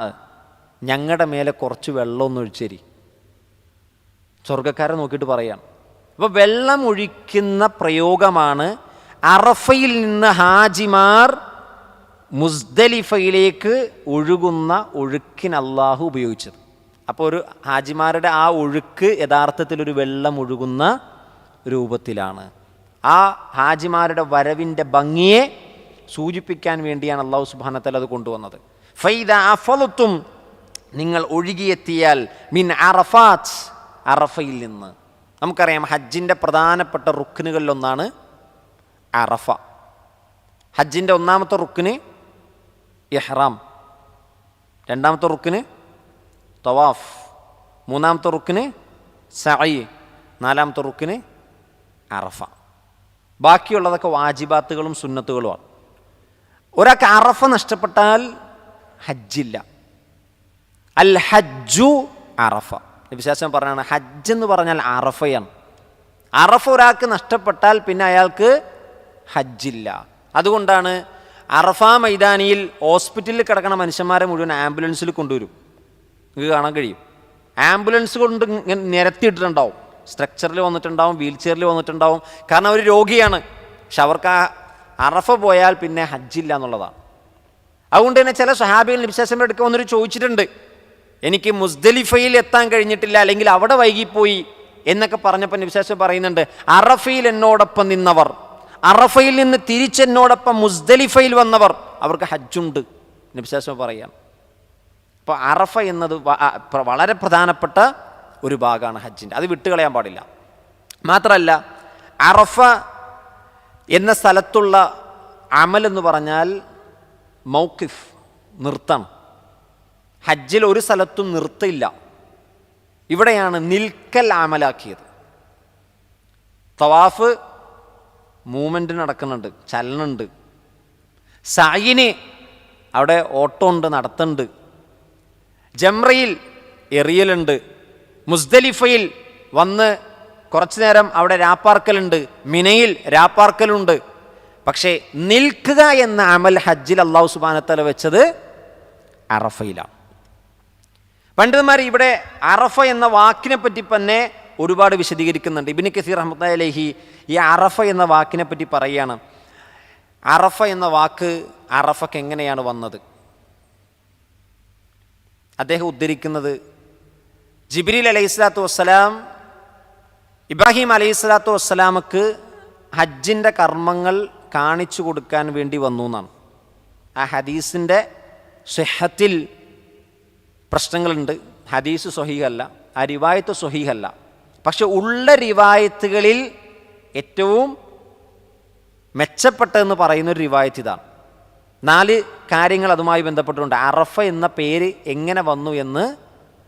ഞങ്ങളുടെ മേലെ കുറച്ച് വെള്ളം ഒന്ന് ഒഴിച്ചേരി. സ്വർഗക്കാരെ നോക്കിയിട്ട് പറയാം. അപ്പോൾ വെള്ളം ഒഴിക്കുന്ന പ്രയോഗമാണ് അറഫയിൽ നിന്ന് ഹാജിമാർ മുസ്ദലിഫയിലേക്ക് ഒഴുകുന്ന ഒഴുക്കിന് അല്ലാഹു ഉപയോഗിച്ചത്. അപ്പോൾ ഒരു ഹാജിമാരുടെ ആ ഒഴുക്ക് യഥാർത്ഥത്തിലൊരു വെള്ളം ഒഴുകുന്ന രൂപത്തിലാണ്. ആ ഹാജിമാരുടെ വരവിൻ്റെ ഭംഗിയെ സൂചിപ്പിക്കാൻ വേണ്ടിയാണ് അല്ലാഹു സുബ്ഹാനഹു വ തആല അത് കൊണ്ടുവന്നത്. ഫൈദ അഫൽതും, നിങ്ങൾ ഒഴുകിയെത്തിയാൽ, മിൻ അറഫാത്ത്, അറഫയിൽ നിന്ന്. നമുക്കറിയാം ഹജ്ജിൻ്റെ പ്രധാനപ്പെട്ട റുക്നുകളിലൊന്നാണ് അറഫ. ഹജ്ജിൻ്റെ ഒന്നാമത്തെ റുക്ന് ഇഹ്റാം, രണ്ടാമത്തെ റുക്ന് തവാഫ്, മൂന്നാമത്തെ റുക്ന് സഅയ്, നാലാമത്തെ റുക്ന് അറഫ. ബാക്കിയുള്ളതൊക്കെ വാജിബാത്തുകളും സുന്നത്തുകളുമാണ്. ഒരാൾക്ക് അറഫ നഷ്ടപ്പെട്ടാൽ ഹജ്ജില്ല. അൽ ഹജ്ജു അറഫ, വിശേഷം പറഞ്ഞാണ് ഹജ്ജ് എന്ന് പറഞ്ഞാൽ അറഫയാണ്. അറഫ ഒരാൾക്ക് നഷ്ടപ്പെട്ടാൽ പിന്നെ അയാൾക്ക് ഹജ്ജില്ല. അതുകൊണ്ടാണ് അറഫ മൈതാനിയിൽ ഹോസ്പിറ്റലിൽ കിടക്കുന്ന മനുഷ്യന്മാരെ മുഴുവൻ ആംബുലൻസിൽ കൊണ്ടുവരും. നിങ്ങൾക്ക് കാണാൻ കഴിയും. ആംബുലൻസ് കൊണ്ട് ഇങ്ങനെ നിരത്തിയിട്ടിട്ടുണ്ടാവും. സ്ട്രക്ചറിൽ വന്നിട്ടുണ്ടാവും, വീൽ ചെയറിൽ വന്നിട്ടുണ്ടാവും. കാരണം അവർ രോഗിയാണ്. പക്ഷെ അവർക്ക് ആ അറഫ പോയാൽ പിന്നെ ഹജ്ജില്ല എന്നുള്ളതാണ്. അതുകൊണ്ട് തന്നെ ചില സ്വഹാബികൾ നബി സല്ലല്ലാഹു അലൈഹി വസല്ലം അടുക്കൽ വന്നിട്ട് ചോദിച്ചിട്ടുണ്ട്, എനിക്ക് മുസ്ദലിഫയിൽ എത്താൻ കഴിഞ്ഞിട്ടില്ല, അല്ലെങ്കിൽ അവിടെ വൈകിപ്പോയി എന്നൊക്കെ പറഞ്ഞപ്പോൾ നബി സല്ലല്ലാഹു അലൈഹി വസല്ലം പറയുന്നുണ്ട്, അറഫയിൽ എന്നോടൊപ്പം നിന്നവർ, അറഫയിൽ നിന്ന് തിരിച്ചെന്നോടൊപ്പം മുസ്ദലിഫയിൽ വന്നവർ, അവർക്ക് ഹജ്ജുണ്ട് നബി സല്ലല്ലാഹു അലൈഹി വസല്ലം പറയാം. അപ്പോൾ അറഫ എന്നത് വളരെ പ്രധാനപ്പെട്ട ഒരു ഭാഗമാണ് ഹജ്ജിൻ്റെ. അത് വിട്ടുകളയാൻ പാടില്ല. മാത്രമല്ല അറഫ എന്ന സ്ഥലത്തുള്ള അമൽ എന്ന് പറഞ്ഞാൽ മൗഖിഫ്, നിർത്തം. ഹജ്ജിൽ ഒരു സ്ഥലത്തും നിർത്തില്ല. ഇവിടെയാണ് നിൽക്കൽ അമലാക്കിയത്. തവാഫ് മൂവ്മെൻറ്റ് നടക്കുന്നുണ്ട്, ചലനുണ്ട്. സഅയിന് അവിടെ ഓട്ടമുണ്ട്, നടത്തുന്നുണ്ട്. ജംറയിൽ എറിയലുണ്ട്. മുസ്ദലിഫയിൽ വന്ന് കുറച്ചു നേരം അവിടെ രാപ്പാർക്കലുണ്ട്. മിനയിൽ രാപ്പാർക്കലുണ്ട്. പക്ഷേ നിൽക്കുക എന്ന അമൽ ഹജ്ജിൽ അല്ലാഹു സുബ്ഹാനഹു വ തആല വെച്ചത് അറഫയിലാണ്. പണ്ഡിതന്മാർ ഇവിടെ അറഫ എന്ന വാക്കിനെ പറ്റി തന്നെ ഒരുപാട് വിശദീകരിക്കുന്നുണ്ട്. ഇബ്നു കസീർ റഹ്മത്തുള്ളാഹി അലൈഹി ഈ അറഫ എന്ന വാക്കിനെ പറ്റി പറയുകയാണ്. അറഫ എന്ന വാക്ക് അറഫക്ക് എങ്ങനെയാണ് വന്നത്? അദ്ദേഹം ഉദ്ധരിക്കുന്നത്, ജിബ്രീൽ അലൈഹിസ്സലാത്തു വസ്സലാം ഇബ്രാഹിം അലൈഹിസ്സലാത്തു വസ്സലാമക്ക് ഹജ്ജിൻ്റെ കർമ്മങ്ങൾ കാണിച്ചു കൊടുക്കാൻ വേണ്ടി വന്നു എന്നാണ്. ആ ഹദീസിൻ്റെ സിഹത്തിൽ പ്രശ്നങ്ങളുണ്ട്. ഹദീസ് സ്വഹീഹല്ല, ആ റിവായത്ത് സ്വഹീഹല്ല. പക്ഷെ ഉള്ള റിവായത്തുകളിൽ ഏറ്റവും മെച്ചപ്പെട്ടതെന്ന് പറയുന്നൊരു റിവായത്ത് ഇതാണ്. 4 കാര്യങ്ങൾ അതുമായി ബന്ധപ്പെട്ടുകൊണ്ട് അറഫ എന്ന പേര് എങ്ങനെ വന്നു എന്ന്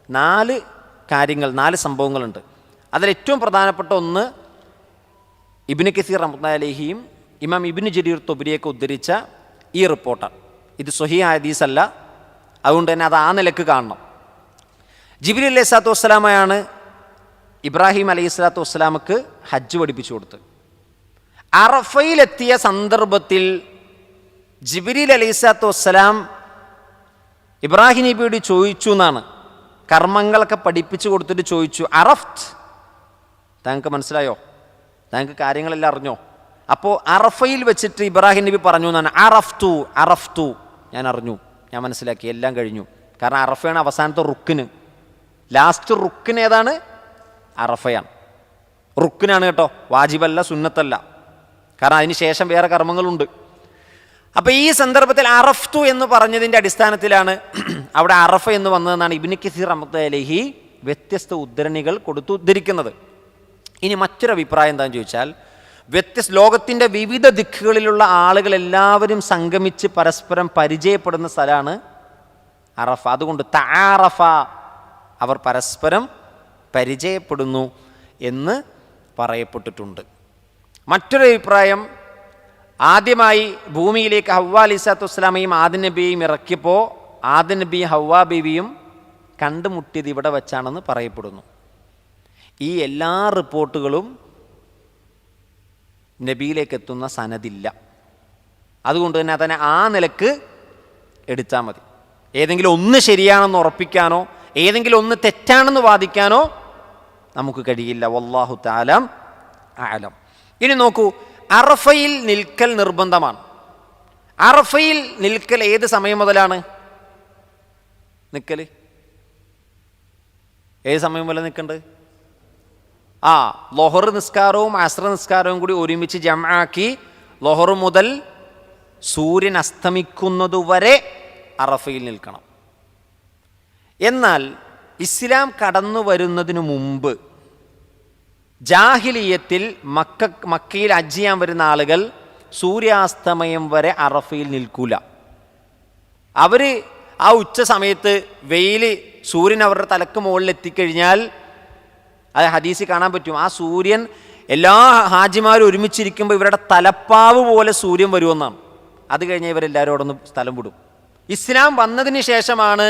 4 കാര്യങ്ങൾ, 4 സംഭവങ്ങളുണ്ട്. അതിലേറ്റവും പ്രധാനപ്പെട്ട ഒന്ന് ഇബ്നു കസീർ റഹ്മത്തുള്ളാഹി അലൈഹിയും ഇമാം ഇബ്നു ജരീർ തൊബരിയൊക്കെ ഉദ്ധരിച്ച ഈ റിപ്പോർട്ടാണ്. ഇത് സ്വഹീഹ് ഹദീസല്ല, അതുകൊണ്ട് തന്നെ അത് ആ നിലക്ക് കാണണം. ജിബ്രീൽ അലൈഹിസ്സലാത്തു വസ്സലാമയാണ് ഇബ്രാഹിം അലൈഹിസ്സലാത്തു വസ്സലാമക്ക് ഹജ്ജ് പഠിപ്പിച്ചു കൊടുത്തത്. അറഫയിലെത്തിയ സന്ദർഭത്തിൽ ജിബ്രീൽ അലൈഹിസ്സലാത്തു വസ്സലാം ഇബ്രാഹിം നബിയോട് ചോദിച്ചു എന്നാണ്, കർമ്മങ്ങളൊക്കെ പഠിപ്പിച്ചു കൊടുത്തിട്ട് ചോദിച്ചു, അറഫ്ത്, താങ്കൾക്ക് മനസ്സിലായോ? താങ്കൾക്ക് കാര്യങ്ങളെല്ലാം അറിഞ്ഞോ? അപ്പോൾ അറഫയിൽ വെച്ചിട്ട് ഇബ്രാഹിം നബി പറഞ്ഞു എന്നാണ്, അറഫ്തു അറഫ്തു, ഞാൻ അറിഞ്ഞു, ഞാൻ മനസ്സിലാക്കി, എല്ലാം കഴിഞ്ഞു. കാരണം അറഫയാണ് അവസാനത്തെ റുക്കിന്. ലാസ്റ്റ് റുക്കിന് ഏതാണ്? അറഫയാണ്. റുക്കിനാണ് കേട്ടോ, വാജിബല്ല, സുന്നത്തല്ല. കാരണം അതിന് ശേഷം വേറെ കർമ്മങ്ങളുണ്ട്. അപ്പോൾ ഈ സന്ദർഭത്തിൽ അറഫ്തു എന്ന് പറഞ്ഞതിൻ്റെ അടിസ്ഥാനത്തിലാണ് അവിടെ അറഫ എന്ന് വന്നതെന്നാണ് ഇബ്നു കസീർ റഹ്മത്തുള്ളാഹി അലൈഹി വ്യത്യസ്ത ഉദ്ധരണികൾ കൊടുത്ത് ഉദ്ധരിക്കുന്നത്. ഇനി മറ്റൊരു അഭിപ്രായം എന്താണെന്ന് ചോദിച്ചാൽ, ലോകത്തിൻ്റെ വിവിധ ദിക്കുകളിലുള്ള ആളുകൾ എല്ലാവരും സംഗമിച്ച് പരസ്പരം പരിചയപ്പെടുന്ന സ്ഥലമാണ് അറഫ. അതുകൊണ്ട് തആറഫ, അവർ പരസ്പരം പരിചയപ്പെടുന്നു എന്ന് പറയപ്പെട്ടിട്ടുണ്ട്. മറ്റൊരു അഭിപ്രായം, ആദ്യമായി ഭൂമിയിലേക്ക് ഹവ്വ അലൈഹിസ്സലാത്തു വസ്സലാമയും ആദം നബിയെയും ഇറക്കിയപ്പോൾ ആദം നബിയും ഹവ്വ ബീവിയും കണ്ടുമുട്ടിയത് ഇവിടെ വെച്ചാണെന്ന് പറയപ്പെടുന്നു. ഈ എല്ലാ റിപ്പോർട്ടുകളും നബിയിലേക്ക് എത്തുന്ന സനദില്ല. അതുകൊണ്ട് തന്നെ അതിനെ ആ നിലക്ക് എടുത്താൽ മതി. ഏതെങ്കിലും ഒന്ന് ശരിയാണെന്ന് ഉറപ്പിക്കാനോ ഏതെങ്കിലും ഒന്ന് തെറ്റാണെന്ന് വാദിക്കാനോ നമുക്ക് കഴിയില്ല. വല്ലാഹു തആല അഅലം. ഇനി നോക്കൂ, അറഫയിൽ നിൽക്കൽ നിർബന്ധമാണ്. അറഫയിൽ നിൽക്കൽ ഏത് സമയം മുതലാണ് നിൽക്കൽ? ഏത് സമയം മുതൽ നിൽക്കേണ്ടത്? ലൊഹർ നിസ്കാരവും അസ്ർ നിസ്കാരവും കൂടി ഒരുമിച്ച് ജംആക്കി ലൊഹർ മുതൽ സൂര്യൻ അസ്തമിക്കുന്നതുവരെ അറഫയിൽ നിൽക്കണം. എന്നാൽ ഇസ്ലാം കടന്നു വരുന്നതിന് മുമ്പ് ജാഹിലിയത്തിൽ മക്കയിൽ ഹജ്ജ് ചെയ്യാൻ വരുന്ന ആളുകൾ സൂര്യാസ്തമയം വരെ അറഫയിൽ നിൽക്കൂല. അവർ ആ ഉച്ച സമയത്ത് സൂര്യൻ അവരുടെ തലക്ക് മുകളിൽ എത്തിക്കഴിഞ്ഞാൽ, അത് ഹദീസിൽ കാണാൻ പറ്റും, ആ സൂര്യൻ എല്ലാ ഹാജിമാരും ഒരുമിച്ചിരിക്കുമ്പോൾ ഇവരുടെ തലപ്പാവ് പോലെ സൂര്യൻ വരുമെന്നാണ്. അത് കഴിഞ്ഞാൽ ഇവരെല്ലാവരും അവിടെ നിന്ന് സ്ഥലം വിടും. ഇസ്ലാം വന്നതിന് ശേഷമാണ്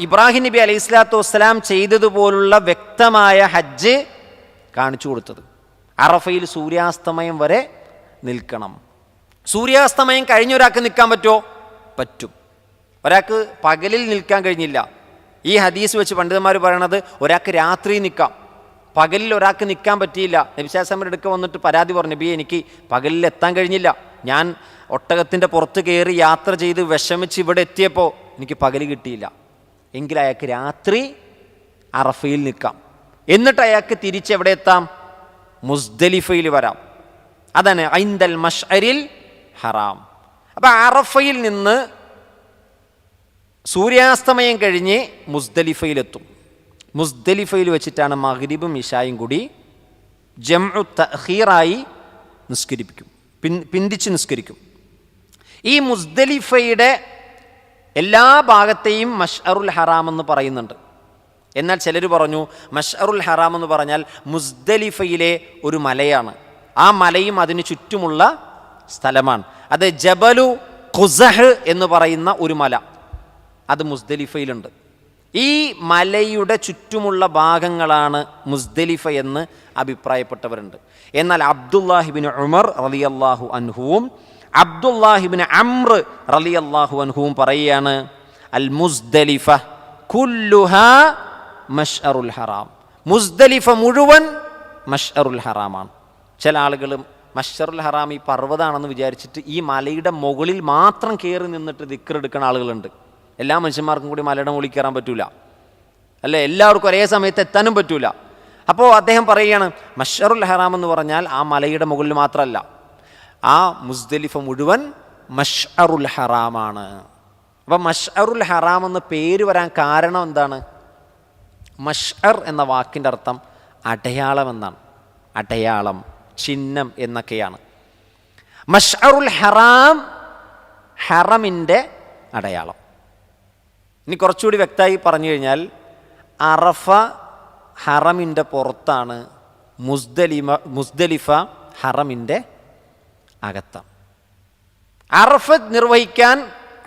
ഇബ്രാഹിം നബി അലൈഹി സ്വലാത്തു വസ്സലാം ചെയ്തതുപോലുള്ള വ്യക്തമായ ഹജ്ജ് കാണിച്ചു കൊടുത്തത്. അറഫയിൽ സൂര്യാസ്തമയം വരെ നിൽക്കണം. സൂര്യാസ്തമയം കഴിഞ്ഞ ഒരാൾക്ക് നിൽക്കാൻ പറ്റുമോ? പറ്റും. ഒരാൾക്ക് പകലിൽ നിൽക്കാൻ കഴിഞ്ഞില്ല. ഈ ഹദീസ് വെച്ച് പണ്ഡിതന്മാർ പറയണത് ഒരാൾക്ക് രാത്രി നിൽക്കാം, പകലിൽ ഒരാൾക്ക് നിൽക്കാൻ പറ്റിയില്ല. നബി സല്ലല്ലാഹു അലൈഹി വസല്ലം അടുക്ക വന്നിട്ട് പരാതി പറഞ്ഞു, നബി എനിക്ക് പകലിൽ എത്താൻ കഴിഞ്ഞില്ല, ഞാൻ ഒട്ടകത്തിൻ്റെ പുറത്ത് കയറി യാത്ര ചെയ്ത് വിഷമിച്ച് ഇവിടെ എത്തിയപ്പോൾ എനിക്ക് പകൽ കിട്ടിയില്ല. എങ്കിൽ അയാൾക്ക് രാത്രി അറഫയിൽ നിൽക്കാം, എന്നിട്ട് അയാൾക്ക് തിരിച്ചെവിടെ എത്താം? മുസ്ദലിഫയിൽ വരാം. അതാണ് ഐന്ദൽ മശ്അരിൽ ഹറാം. അപ്പം അറഫയിൽ നിന്ന് സൂര്യാസ്തമയം കഴിഞ്ഞ് മുസ്ദലിഫയിലെത്തും. മുസ്ദലിഫയിൽ വെച്ചിട്ടാണ് മഗ്രിബും ഇശായും കൂടി ജംഉ തഅഖീറായി നിസ്കരിപ്പിക്കും, പിന്തിച്ച് നിസ്കരിക്കും. ഈ മുസ്ദലിഫയുടെ എല്ലാ ഭാഗത്തെയും മശ്അറുൽ ഹറാം എന്ന് പറയുന്നുണ്ട്. എന്നാൽ ചിലർ പറഞ്ഞു മശ്അറുൽ ഹറാം എന്ന് പറഞ്ഞാൽ മുസ്ദലിഫയിലെ ഒരു മലയാണ്, ആ മലയും അതിന് ചുറ്റുമുള്ള സ്ഥലമാണ്. അത് ജബലു ഖുസഹ് എന്ന് പറയുന്ന ഒരു മല, അത് മുസ്ദലിഫയിലുണ്ട്. ഈ മലയുടെ ചുറ്റുമുള്ള ഭാഗങ്ങളാണ് മുസ്ദലിഫ എന്ന് അഭിപ്രായപ്പെട്ടവരുണ്ട്. എന്നാൽ അബ്ദുല്ലാഹിബ്നു ഉമർ റളിയല്ലാഹു അൻഹുവും അബ്ദുല്ലാഹിബ്നു അംർ റളിയല്ലാഹു അൻഹുവും പറയുകയാണ്, അൽ മുസ്ദലിഫ കുല്ലുഹാ മശ്അറുൽ ഹറാം. മുസ്ദലിഫ മുഴുവൻ മശ്അറുൽ ഹറാമാണ്. ചില ആളുകൾ മശ്അറുൽ ഹറാം ഈ പർവ്വതാണെന്ന് വിചാരിച്ചിട്ട് ഈ മലയുടെ മുകളിൽ മാത്രം കയറി നിന്നിട്ട് ദിക്ർ എടുക്കുന്ന ആളുകളുണ്ട്. എല്ലാ മനുഷ്യന്മാർക്കും കൂടി മലയുടെ മുകളിൽ കയറാൻ പറ്റൂല, അല്ലേ? എല്ലാവർക്കും ഒരേ സമയത്ത് എത്താനും പറ്റൂല. അപ്പോൾ അദ്ദേഹം പറയുകയാണ്, മശ്അറുൽ ഹറാം എന്ന് പറഞ്ഞാൽ ആ മലയുടെ മുകളിൽ മാത്രമല്ല, ആ മുസ്ദലിഫ മുഴുവൻ മശ്അറുൽ ഹറാമാണ്. അപ്പം മശ്അറുൽ ഹറാം എന്ന് പേര് വരാൻ കാരണം എന്താണ്? മശ്അർ എന്ന വാക്കിൻ്റെ അർത്ഥം അടയാളം എന്നാണ്. അടയാളം, ചിഹ്നം എന്നൊക്കെയാണ്. മശ്അറുൽ ഹറാം ഹറമിൻ്റെ അടയാളം. ഇനി കുറച്ചുകൂടി വ്യക്തമായി പറഞ്ഞു കഴിഞ്ഞാൽ അറഫ ഹറമിൻ്റെ പുറത്താണ്, മുസ്ദലിഫ ഹറമിൻ്റെ അകത്താണ്. അറഫത്ത് നിർവഹിക്കാൻ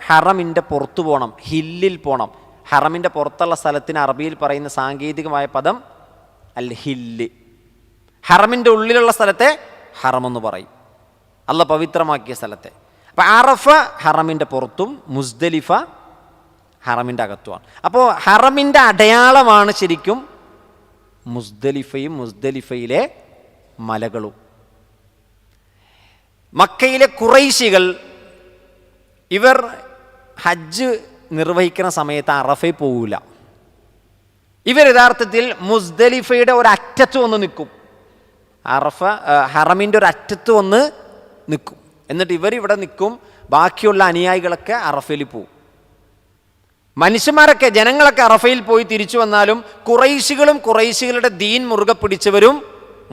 ഹറമിൻ്റെ പുറത്തു പോകണം, ഹില്ലിൽ പോകണം. ഹറമിൻ്റെ പുറത്തുള്ള സ്ഥലത്തിന് അറബിയിൽ പറയുന്ന സാങ്കേതികമായ പദം അൽ ഹില്ല്. ഹറമിൻ്റെ ഉള്ളിലുള്ള സ്ഥലത്തെ ഹറമെന്ന് പറയും, അള്ളാഹ് പവിത്രമാക്കിയ സ്ഥലത്തെ. അപ്പം അറഫ ഹറമിൻ്റെ പുറത്തും മുസ്ദലിഫ ഹറമിൻ്റെ അകത്തുമാണ്. അപ്പോൾ ഹറമിൻ്റെ അടയാളമാണ് ശരിക്കും മുസ്ദലിഫയും മുസ്ദലിഫയിലെ മലകളും. മക്കയിലെ ഖുറൈശികൾ ഇവർ ഹജ്ജ് നിർവഹിക്കുന്ന സമയത്ത് അറഫയിൽ പോവില്ല. ഇവർ യഥാർത്ഥത്തിൽ മുസ്ദലിഫയുടെ ഒരറ്റത്ത് വന്ന് നിൽക്കും, അറഫ ഹറമിൻ്റെ ഒരു അറ്റത്ത് വന്ന് നിൽക്കും. എന്നിട്ട് ഇവരിവിടെ നിൽക്കും, ബാക്കിയുള്ള അനുയായികളൊക്കെ അറഫയിൽ പോവും. മനുഷ്യന്മാരൊക്കെ, ജനങ്ങളൊക്കെ അറഫയിൽ പോയി തിരിച്ചു വന്നാലും ഖുറൈശികളും ഖുറൈശികളുടെ ദീൻ മുറുകെ പിടിച്ചവരും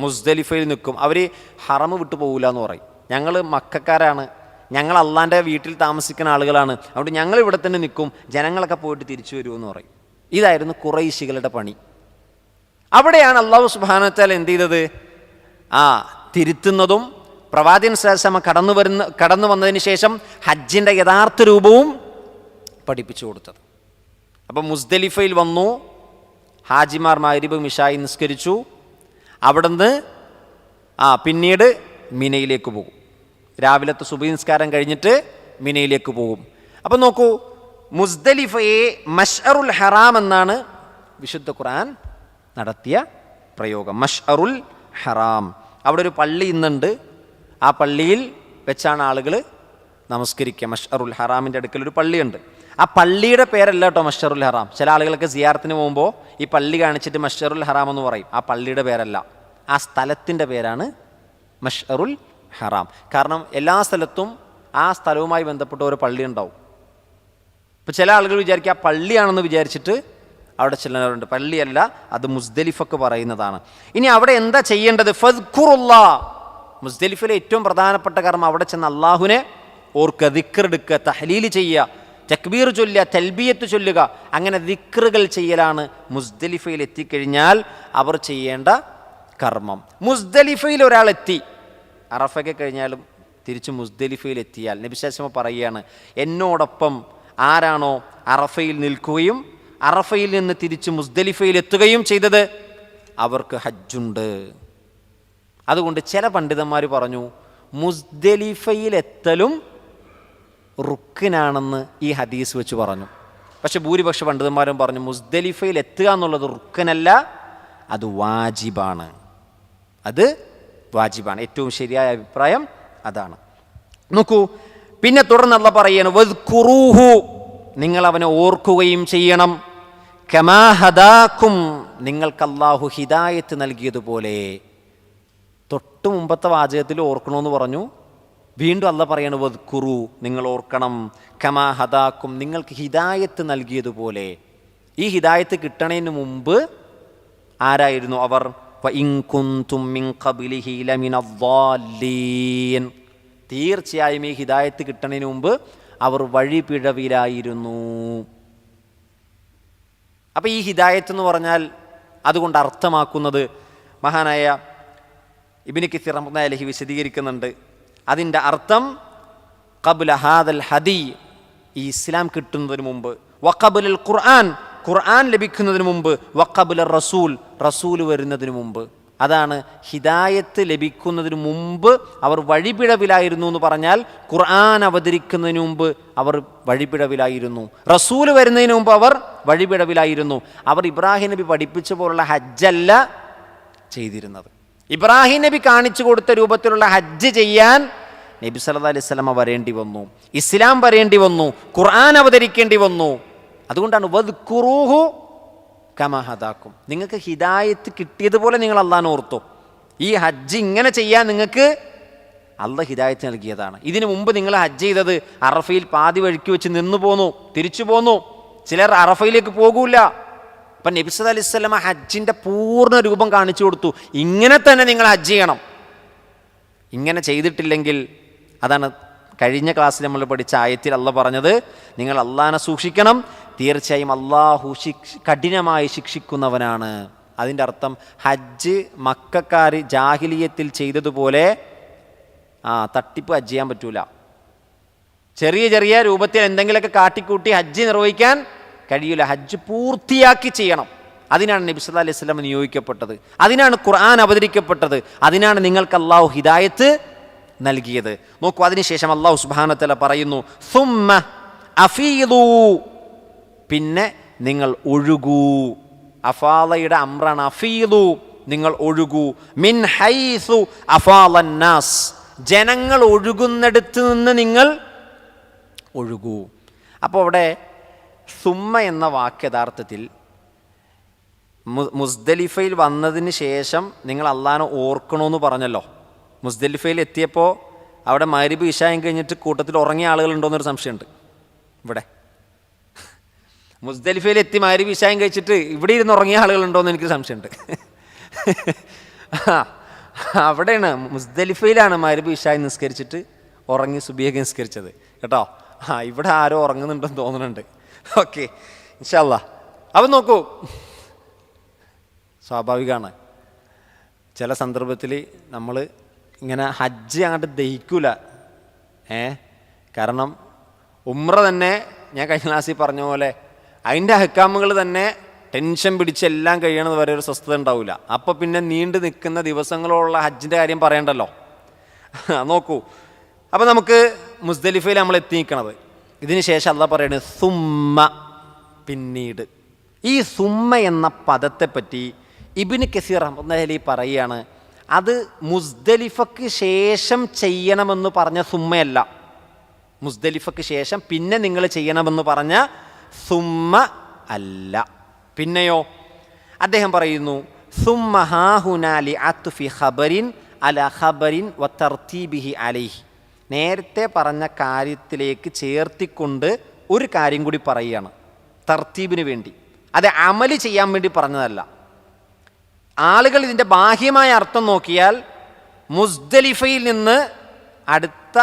മുസ്ദലിഫയിൽ നിൽക്കും. അവർ ഹറം വിട്ടു പോകില്ല എന്ന് പറയും. ഞങ്ങൾ മക്കക്കാരാണ്, ഞങ്ങൾ അള്ളാൻ്റെ വീട്ടിൽ താമസിക്കുന്ന ആളുകളാണ്, അതുകൊണ്ട് ഞങ്ങൾ ഇവിടെ തന്നെ നിൽക്കും, ജനങ്ങളൊക്കെ പോയിട്ട് തിരിച്ചു വരുമെന്ന് പറയും. ഇതായിരുന്നു ഖുറൈശികളുടെ പണി. അവിടെയാണ് അള്ളാഹു സുബ്ഹാനഹു വ തആല എന്ത് ചെയ്തത്? തിരുത്തുന്നതും പ്രവാചകൻ സല്ലല്ലാഹു അലൈഹി വസല്ലം കടന്നു വന്നതിന് ശേഷം ഹജ്ജിൻ്റെ യഥാർത്ഥ രൂപവും പഠിപ്പിച്ചു കൊടുത്തത്. അപ്പം മുസ്ദലിഫയിൽ വന്നു, ഹാജിമാർ മഗ്രിബും ഇശായും നിസ്കരിച്ചു. അവിടുന്ന് പിന്നീട് മിനയിലേക്ക് പോകും. രാവിലത്തെ സുബഹി നിസ്കാരം കഴിഞ്ഞിട്ട് മിനയിലേക്ക് പോകും. അപ്പം നോക്കൂ, മുസ്ദലിഫയെ മശ്അറുൽ ഹറാം എന്നാണ് വിശുദ്ധ ഖുർആൻ നടത്തിയ പ്രയോഗം. മശ്അറുൽ ഹറാം. അവിടെ ഒരു പള്ളി ഇന്നുണ്ട്, ആ പള്ളിയിൽ വെച്ചാണ് ആളുകൾ നമസ്കരിക്കുക. മശ്അറുൽ ഹറാമിൻ്റെ അടുക്കൽ ഒരു പള്ളിയുണ്ട്. ആ പള്ളിയുടെ പേരല്ല കേട്ടോ മശ്അറുൽ ഹറാം. ചില ആളുകളൊക്കെ സിയാറത്തിന് പോകുമ്പോൾ ഈ പള്ളി കാണിച്ചിട്ട് മശ്അറുൽ ഹറാം എന്ന് പറയും. ആ പള്ളിയുടെ പേരല്ല, ആ സ്ഥലത്തിൻ്റെ പേരാണ് മശ്അറുൽ ഹറാം. കാരണം എല്ലാ സ്ഥലത്തും ആ സ്ഥലവുമായി ബന്ധപ്പെട്ട ഒരു പള്ളി ഉണ്ടാവും. ഇപ്പം ചില ആളുകൾ വിചാരിക്കുക ആ പള്ളിയാണെന്ന് വിചാരിച്ചിട്ട് അവിടെ ചെല്ലുന്നവരുണ്ട്. പള്ളിയല്ല, അത് മുസ്ദലിഫക്ക് പറയുന്നതാണ്. ഇനി അവിടെ എന്താ ചെയ്യേണ്ടത്? ഫദ്കുറുല്ലാ. മുസ്ദലിഫിലെ ഏറ്റവും പ്രധാനപ്പെട്ട കർമ്മം അവിടെ ചെന്ന് അള്ളാഹുവിനെ ഓർക്കുക, ദിക്ർ എടുക്കുക, തഹ്ലീൽ ചെയ്യുക, തക്ബീർ ചൊല്ലുക, തൽബിയത്ത് ചൊല്ലുക. അങ്ങനെ ദിക്റുകൾ ചെയ്യലാണ് മുസ്ദലിഫയിൽ എത്തിക്കഴിഞ്ഞാൽ അവർ ചെയ്യേണ്ട കർമ്മം. മുസ്ദലിഫയിൽ ഒരാൾ എത്തി, അറഫയൊക്കെ കഴിഞ്ഞാലും തിരിച്ച് മുസ്ദലിഫയിൽ എത്തിയാൽ നബി സല്ലല്ലാഹു അലൈഹി വസല്ലം പറയുകയാണ്, എന്നോടൊപ്പം ആരാണോ അറഫയിൽ നിൽക്കുകയും അറഫയിൽ നിന്ന് തിരിച്ച് മുസ്ദലിഫയിൽ എത്തുകയും ചെയ്തത് അവർക്ക് ഹജ്ജുണ്ട്. അതുകൊണ്ട് ചില പണ്ഡിതന്മാർ പറഞ്ഞു, മുസ്ദലിഫയിലെത്തലും റുക്കിനാണെന്ന് ഈ ഹദീസ് വെച്ച് പറഞ്ഞു. പക്ഷെ ഭൂരിപക്ഷ പണ്ഡിതന്മാരും പറഞ്ഞു മുസ്ദലിഫയിൽ എത്തുക എന്നുള്ളത് റുക്കനല്ല, അത് വാജിബാണ്. അത് വാജിബാണ്. ഏറ്റവും ശരിയായ അഭിപ്രായം അതാണ്. നോക്കൂ, പിന്നെ തുടർന്ന് അല്ലാഹു പറയാണ് വദ്കുറൂഹു, നിങ്ങൾ അവനെ ഓർക്കുകയും ചെയ്യണം, കമാ ഹദാക്കും, നിങ്ങൾക്ക് അല്ലാഹു ഹിദായത്ത് നൽകിയതുപോലെ. തൊട്ട് മുമ്പത്തെ വാചകത്തിൽ ഓർക്കണമെന്ന് പറഞ്ഞു, വീണ്ടും അല്ലാഹു പറയാണ് വദ്കുറു, നിങ്ങൾ ഓർക്കണം, കമാ ഹദാക്കും, നിങ്ങൾക്ക് ഹിദായത്ത് നൽകിയതുപോലെ. ഈ ഹിദായത്ത് കിട്ടണതിന് മുമ്പ് ആരായിരുന്നു അവർ? വഇൻ കുൻതും മിൻ ഖബ്ലിഹി ലമിനദ്ദാല്ലീൻ, തീർച്ചയായും ഈ ഹിദായത്ത് കിട്ടണതിന് മുമ്പ് അവർ വഴിപിഴവിലായിരുന്നു. അപ്പം ഈ ഹിദായത്ത് എന്ന് പറഞ്ഞാൽ അതുകൊണ്ട് അർത്ഥമാക്കുന്നത് മഹാനായ ഇബ്നു കസീർ റഹ്മത്തുള്ളാഹി അലൈഹി വിശദീകരിക്കുന്നുണ്ട്. അതിൻ്റെ അർത്ഥം ഖബ്ല ഹാദൽ ഹദി, ഈ ഇസ്ലാം കിട്ടുന്നതിന് മുമ്പ്, വഖബ്ലൽ ഖുർആൻ, ഖുർആൻ ലഭിക്കുന്നതിന് മുമ്പ്, വഖബ്ല റസൂൽ, റസൂൽ വരുന്നതിന് മുമ്പ്. അതാണ് ഹിദായത്ത് ലഭിക്കുന്നതിന് മുമ്പ് അവർ വഴിപിഴവിലായിരുന്നു എന്ന് പറഞ്ഞാൽ ഖുർആൻ അവതരിക്കുന്നതിന് മുമ്പ് അവർ വഴിപിഴവിലായിരുന്നു, റസൂൽ വരുന്നതിന് മുമ്പ് അവർ വഴിപിഴവിലായിരുന്നു. അവർ ഇബ്രാഹിം നബി പഠിപ്പിച്ച പോലുള്ള ഹജ്ജല്ല ചെയ്തിരുന്നത്. ഇബ്രാഹിം നബി കാണിച്ചു കൊടുത്ത രൂപത്തിലുള്ള ഹജ്ജ് ചെയ്യാൻ നബി സല്ലല്ലാഹു അലൈഹി വസല്ലമ വരേണ്ടി വന്നു, ഇസ്ലാം വരേണ്ടി വന്നു, ഖുർആൻ അവതരിക്കേണ്ടി വന്നു. അതുകൊണ്ടാണ് വദ്കുറൂഹു കമാ ഹദാക്കും, നിങ്ങൾക്ക് ഹിദായത്ത് കിട്ടിയതുപോലെ നിങ്ങൾ അല്ലാഹനെ ഓർത്തു. ഈ ഹജ്ജ് ഇങ്ങനെ ചെയ്യാൻ നിങ്ങൾക്ക് അല്ലാഹ് ഹിദായത്ത് നൽകിയതാണ്. ഇതിനു മുമ്പ് നിങ്ങൾ ഹജ്ജ് ചെയ്തത് അറഫയിൽ പാതി വഴിക്ക് വെച്ച് നിന്നു പോന്നു, തിരിച്ചു പോന്നു. ചിലർ അറഫയിലേക്ക് പോകൂല. അപ്പം നബി സല്ലല്ലാഹു അലൈഹി വസല്ലമ ഹജ്ജിൻ്റെ പൂർണ്ണ രൂപം കാണിച്ചു കൊടുത്തു. ഇങ്ങനെ തന്നെ നിങ്ങൾ ഹജ്ജ് ചെയ്യണം. ഇങ്ങനെ ചെയ്തിട്ടില്ലെങ്കിൽ, അതാണ് കഴിഞ്ഞ ക്ലാസ്സിൽ നമ്മൾ പഠിച്ച ആയത്തിൽ അല്ലാഹ് പറഞ്ഞത്, നിങ്ങൾ അല്ലാഹനെ സൂക്ഷിക്കണം, തീർച്ചയായും അല്ലാഹു കഠിനമായി ശിക്ഷിക്കുന്നവനാണ്. അതിൻ്റെ അർത്ഥം ഹജ്ജ് മക്കക്കാർ ജാഹിലിയത്തിൽ ചെയ്തതുപോലെ തട്ടിപ്പ് ഹജ്ജ് ചെയ്യാൻ പറ്റൂല. ചെറിയ ചെറിയ രൂപത്തിൽ എന്തെങ്കിലുമൊക്കെ കാട്ടിക്കൂട്ടി ഹജ്ജ് നിർവഹിക്കാൻ കഴിയില്ല. ഹജ്ജ് പൂർത്തിയാക്കി ചെയ്യണം. അതിനാണ് നബി സല്ലല്ലാഹു അലൈഹി വസല്ലം നിയോഗിക്കപ്പെട്ടത്, അതിനാണ് ഖുർആൻ അവതരിക്കപ്പെട്ടത്, അതിനാണ് നിങ്ങൾക്ക് അല്ലാഹു ഹിദായത്ത് നൽകിയത്. നോക്കൂ, അതിനുശേഷം അല്ലാഹു സുബ്ഹാനഹു വ തആല പറയുന്നു സുമ്മ അഫീദു, പിന്നെ നിങ്ങൾ ഒഴുകൂ. അഫാലയുടെ അമ്രാണ് അഫീദു, നിങ്ങൾ ഒഴുകൂ. മിൻ ഹൈസു അഫാലന്നാസ്, ജനങ്ങൾ ഒഴുകുന്നിടത്ത് നിന്ന് നിങ്ങൾ ഒഴുകൂ. അപ്പോൾ അവിടെ സുമ്മ എന്ന വാക്ക് യഥാർത്ഥത്തിൽ മുസ്ദലിഫയിൽ വന്നതിന് ശേഷം നിങ്ങൾ അല്ലാഹനെ ഓർക്കണമെന്ന് പറഞ്ഞല്ലോ. മുസ്ദലിഫയിൽ എത്തിയപ്പോൾ അവിടെ മഗ്‌രിബ് ഇശായും കഴിഞ്ഞിട്ട് കൂട്ടത്തിൽ ഉറങ്ങിയ ആളുകളുണ്ടോയെന്നൊരു സംശയമുണ്ട്. ഇവിടെ മുസ്ദലിഫയിൽ എത്തി മഗ്‌രിബ് ഇശായും കഴിച്ചിട്ട് ഇവിടെ ഇരുന്ന് ഉറങ്ങിയ ആളുകളുണ്ടോയെന്ന് എനിക്ക് സംശയമുണ്ട്. അവിടെയാണ്, മുസ്ദലിഫയിലാണ് മഗ്‌രിബ് ഇശായും നിസ്കരിച്ചിട്ട് ഉറങ്ങി സുബഹിയൊക്കെ നിസ്കരിച്ചത് കേട്ടോ. ഇവിടെ ആരോ ഉറങ്ങുന്നുണ്ടെന്ന് തോന്നുന്നുണ്ട്. ഓക്കെ, ഇൻഷാ അല്ലാഹ്. അപ്പം നോക്കൂ, സ്വാഭാവികമാണ് ചില സന്ദർഭത്തിൽ നമ്മൾ ഇങ്ങനെ ഹജ്ജ് അങ്ങോട്ട് ദഹിക്കൂല. കാരണം ഉംറ തന്നെ ഞാൻ കഴിഞ്ഞ ക്ലാസ്സിൽ പറഞ്ഞ പോലെ അതിൻ്റെ അഹ്കാമുകൾ തന്നെ ടെൻഷൻ പിടിച്ച് എല്ലാം കഴിയണത് വരെ ഒരു സ്വസ്ഥത ഉണ്ടാവില്ല. അപ്പോൾ പിന്നെ നീണ്ടു നിൽക്കുന്ന ദിവസങ്ങളുള്ള ഹജ്ജിൻ്റെ കാര്യം പറയണ്ടല്ലോ. നോക്കൂ, അപ്പോൾ നമുക്ക് മുസ്ദലിഫയിൽ നമ്മൾ എത്തിയിരിക്കണത്. ഇതിന് ശേഷം അല്ലാഹ് പറയുന്നത് സുമ്മ, പിന്നീട്. ഈ സുമ്മ എന്ന പദത്തെപ്പറ്റി ഇബ്നു കസീർ റഹ്മത്തുള്ളാഹി അലൈഹി പറയുകയാണ്, അത് മുസ്ദലിഫക്ക് ശേഷം ചെയ്യണമെന്ന് പറഞ്ഞ സുമ്മയല്ല. മുസ്ദലിഫക്ക് ശേഷം പിന്നെ നിങ്ങൾ ചെയ്യണമെന്ന് പറഞ്ഞ സുമ്മ അല്ല. പിന്നെയോ അദ്ദേഹം പറയുന്നു സുമ്മ ഹാഹുനാ ലിഅത്ഫി ഖബരിൻ അലാ ഖബരിൻ വതർതീബിഹി അലൈഹി, നേരത്തെ പറഞ്ഞ കാര്യത്തിലേക്ക് ചേർത്തിക്കൊണ്ട് ഒരു കാര്യം കൂടി പറയുകയാണ് തർത്തീബിന് വേണ്ടി. അത് അമല് ചെയ്യാൻ വേണ്ടി പറഞ്ഞതല്ല. ആളുകൾ ഇതിൻ്റെ ബാഹ്യമായ അർത്ഥം നോക്കിയാൽ മുസ്ദലിഫയിൽ നിന്ന് അടുത്ത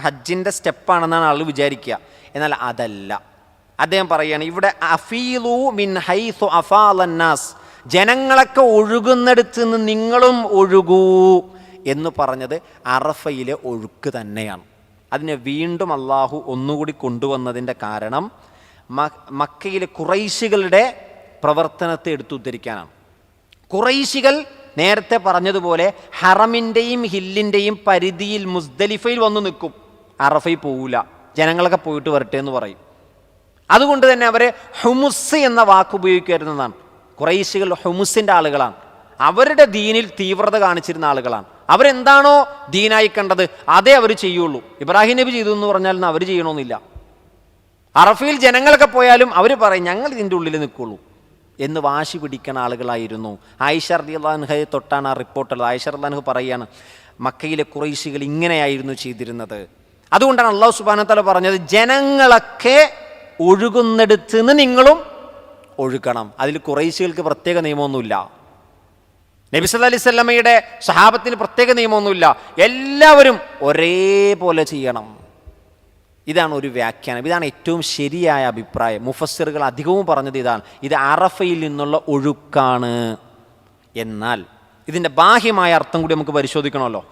ഹജ്ജിൻ്റെ സ്റ്റെപ്പാണെന്നാണ് ആളുകൾ വിചാരിക്കുക. എന്നാൽ അതല്ല. അദ്ദേഹം പറയുകയാണ് ഇവിടെ അഫീലു മിൻ ഹൈസു അഫാലന്നാസ്, ജനങ്ങളൊക്കെ ഒഴുകുന്നിടത്ത് നിന്ന് നിങ്ങളും ഒഴുകൂ എന്ന് പറഞ്ഞത് അറഫയിലെ ഒഴുക്ക് തന്നെയാണ്. അതിനെ വീണ്ടും അള്ളാഹു ഒന്നുകൂടി കൊണ്ടുവന്നതിൻ്റെ കാരണം മക്കയിലെ ഖുറൈശികളുടെ പ്രവർത്തനത്തെ എടുത്തുദ്ധരിക്കാനാണ്. ഖുറൈശികൾ നേരത്തെ പറഞ്ഞതുപോലെ ഹറമിൻ്റെയും ഹില്ലിൻ്റെയും പരിധിയിൽ മുസ്ദലിഫയിൽ വന്നു നിൽക്കും. അറഫയിൽ പോവില്ല, ജനങ്ങളൊക്കെ പോയിട്ട് വരട്ടെ എന്ന് പറയും. അതുകൊണ്ട് തന്നെ അവരെ ഹുമുസ് എന്ന വാക്ക് ഉപയോഗിക്കരുതെന്നാണ്. ഖുറൈശികൾ ഹുമുസിൻ്റെ ആളുകളാണ്, അവരുടെ ദീനിൽ തീവ്രത കാണിച്ചിരുന്ന ആളുകളാണ്. അവരെന്താണോ ദീനായി കണ്ടത് അതേ അവർ ചെയ്യുള്ളൂ. ഇബ്രാഹിം നബി ചെയ്തു എന്ന് പറഞ്ഞാൽ അവർ ചെയ്യണമെന്നില്ല. അറഫയിൽ ജനങ്ങളൊക്കെ പോയാലും അവർ പറയും ഞങ്ങൾ ഇതിൻ്റെ ഉള്ളിൽ നിൽക്കുള്ളൂ എന്ന് വാശി പിടിക്കുന്ന ആളുകളായിരുന്നു. ആയിഷ റളിയല്ലാഹു അൻഹയെ തൊട്ടാണ് ആ റിപ്പോർട്ടുള്ളത്. ആയിഷ റളിയല്ലാഹു അൻഹ പറയാണ്, മക്കയിലെ ഖുറൈശികൾ ഇങ്ങനെയായിരുന്നു ചെയ്തിരുന്നത്. അതുകൊണ്ടാണ് അല്ലാഹു സുബ്ഹാനഹു വ തആല പറഞ്ഞത്, ജനങ്ങളൊക്കെ ഒഴുകുന്നിടത്ത് നിന്ന് നിങ്ങളും ഒഴുകണം. അതിൽ ഖുറൈശികൾക്ക് പ്രത്യേക നിയമമൊന്നുമില്ല. നബി സല്ലല്ലാഹു അലൈഹി വസല്ലമയുടെ സഹാബത്തിന് പ്രത്യേക നിയമമൊന്നുമില്ല. എല്ലാവരും ഒരേപോലെ ചെയ്യണം. ഇതാണ് ഒരു വ്യാഖ്യാനം. ഇതാണ് ഏറ്റവും ശരിയായ അഭിപ്രായം. മുഫസ്സിറുകൾ അധികവും പറഞ്ഞത് ഇതാണ്, ഇത് അറഫയിൽ നിന്നുള്ള ഒഴുക്കാണ്. എന്നാൽ ഇതിൻ്റെ ബാഹ്യമായ അർത്ഥം കൂടി നമുക്ക് പരിശോധിക്കണമല്ലോ.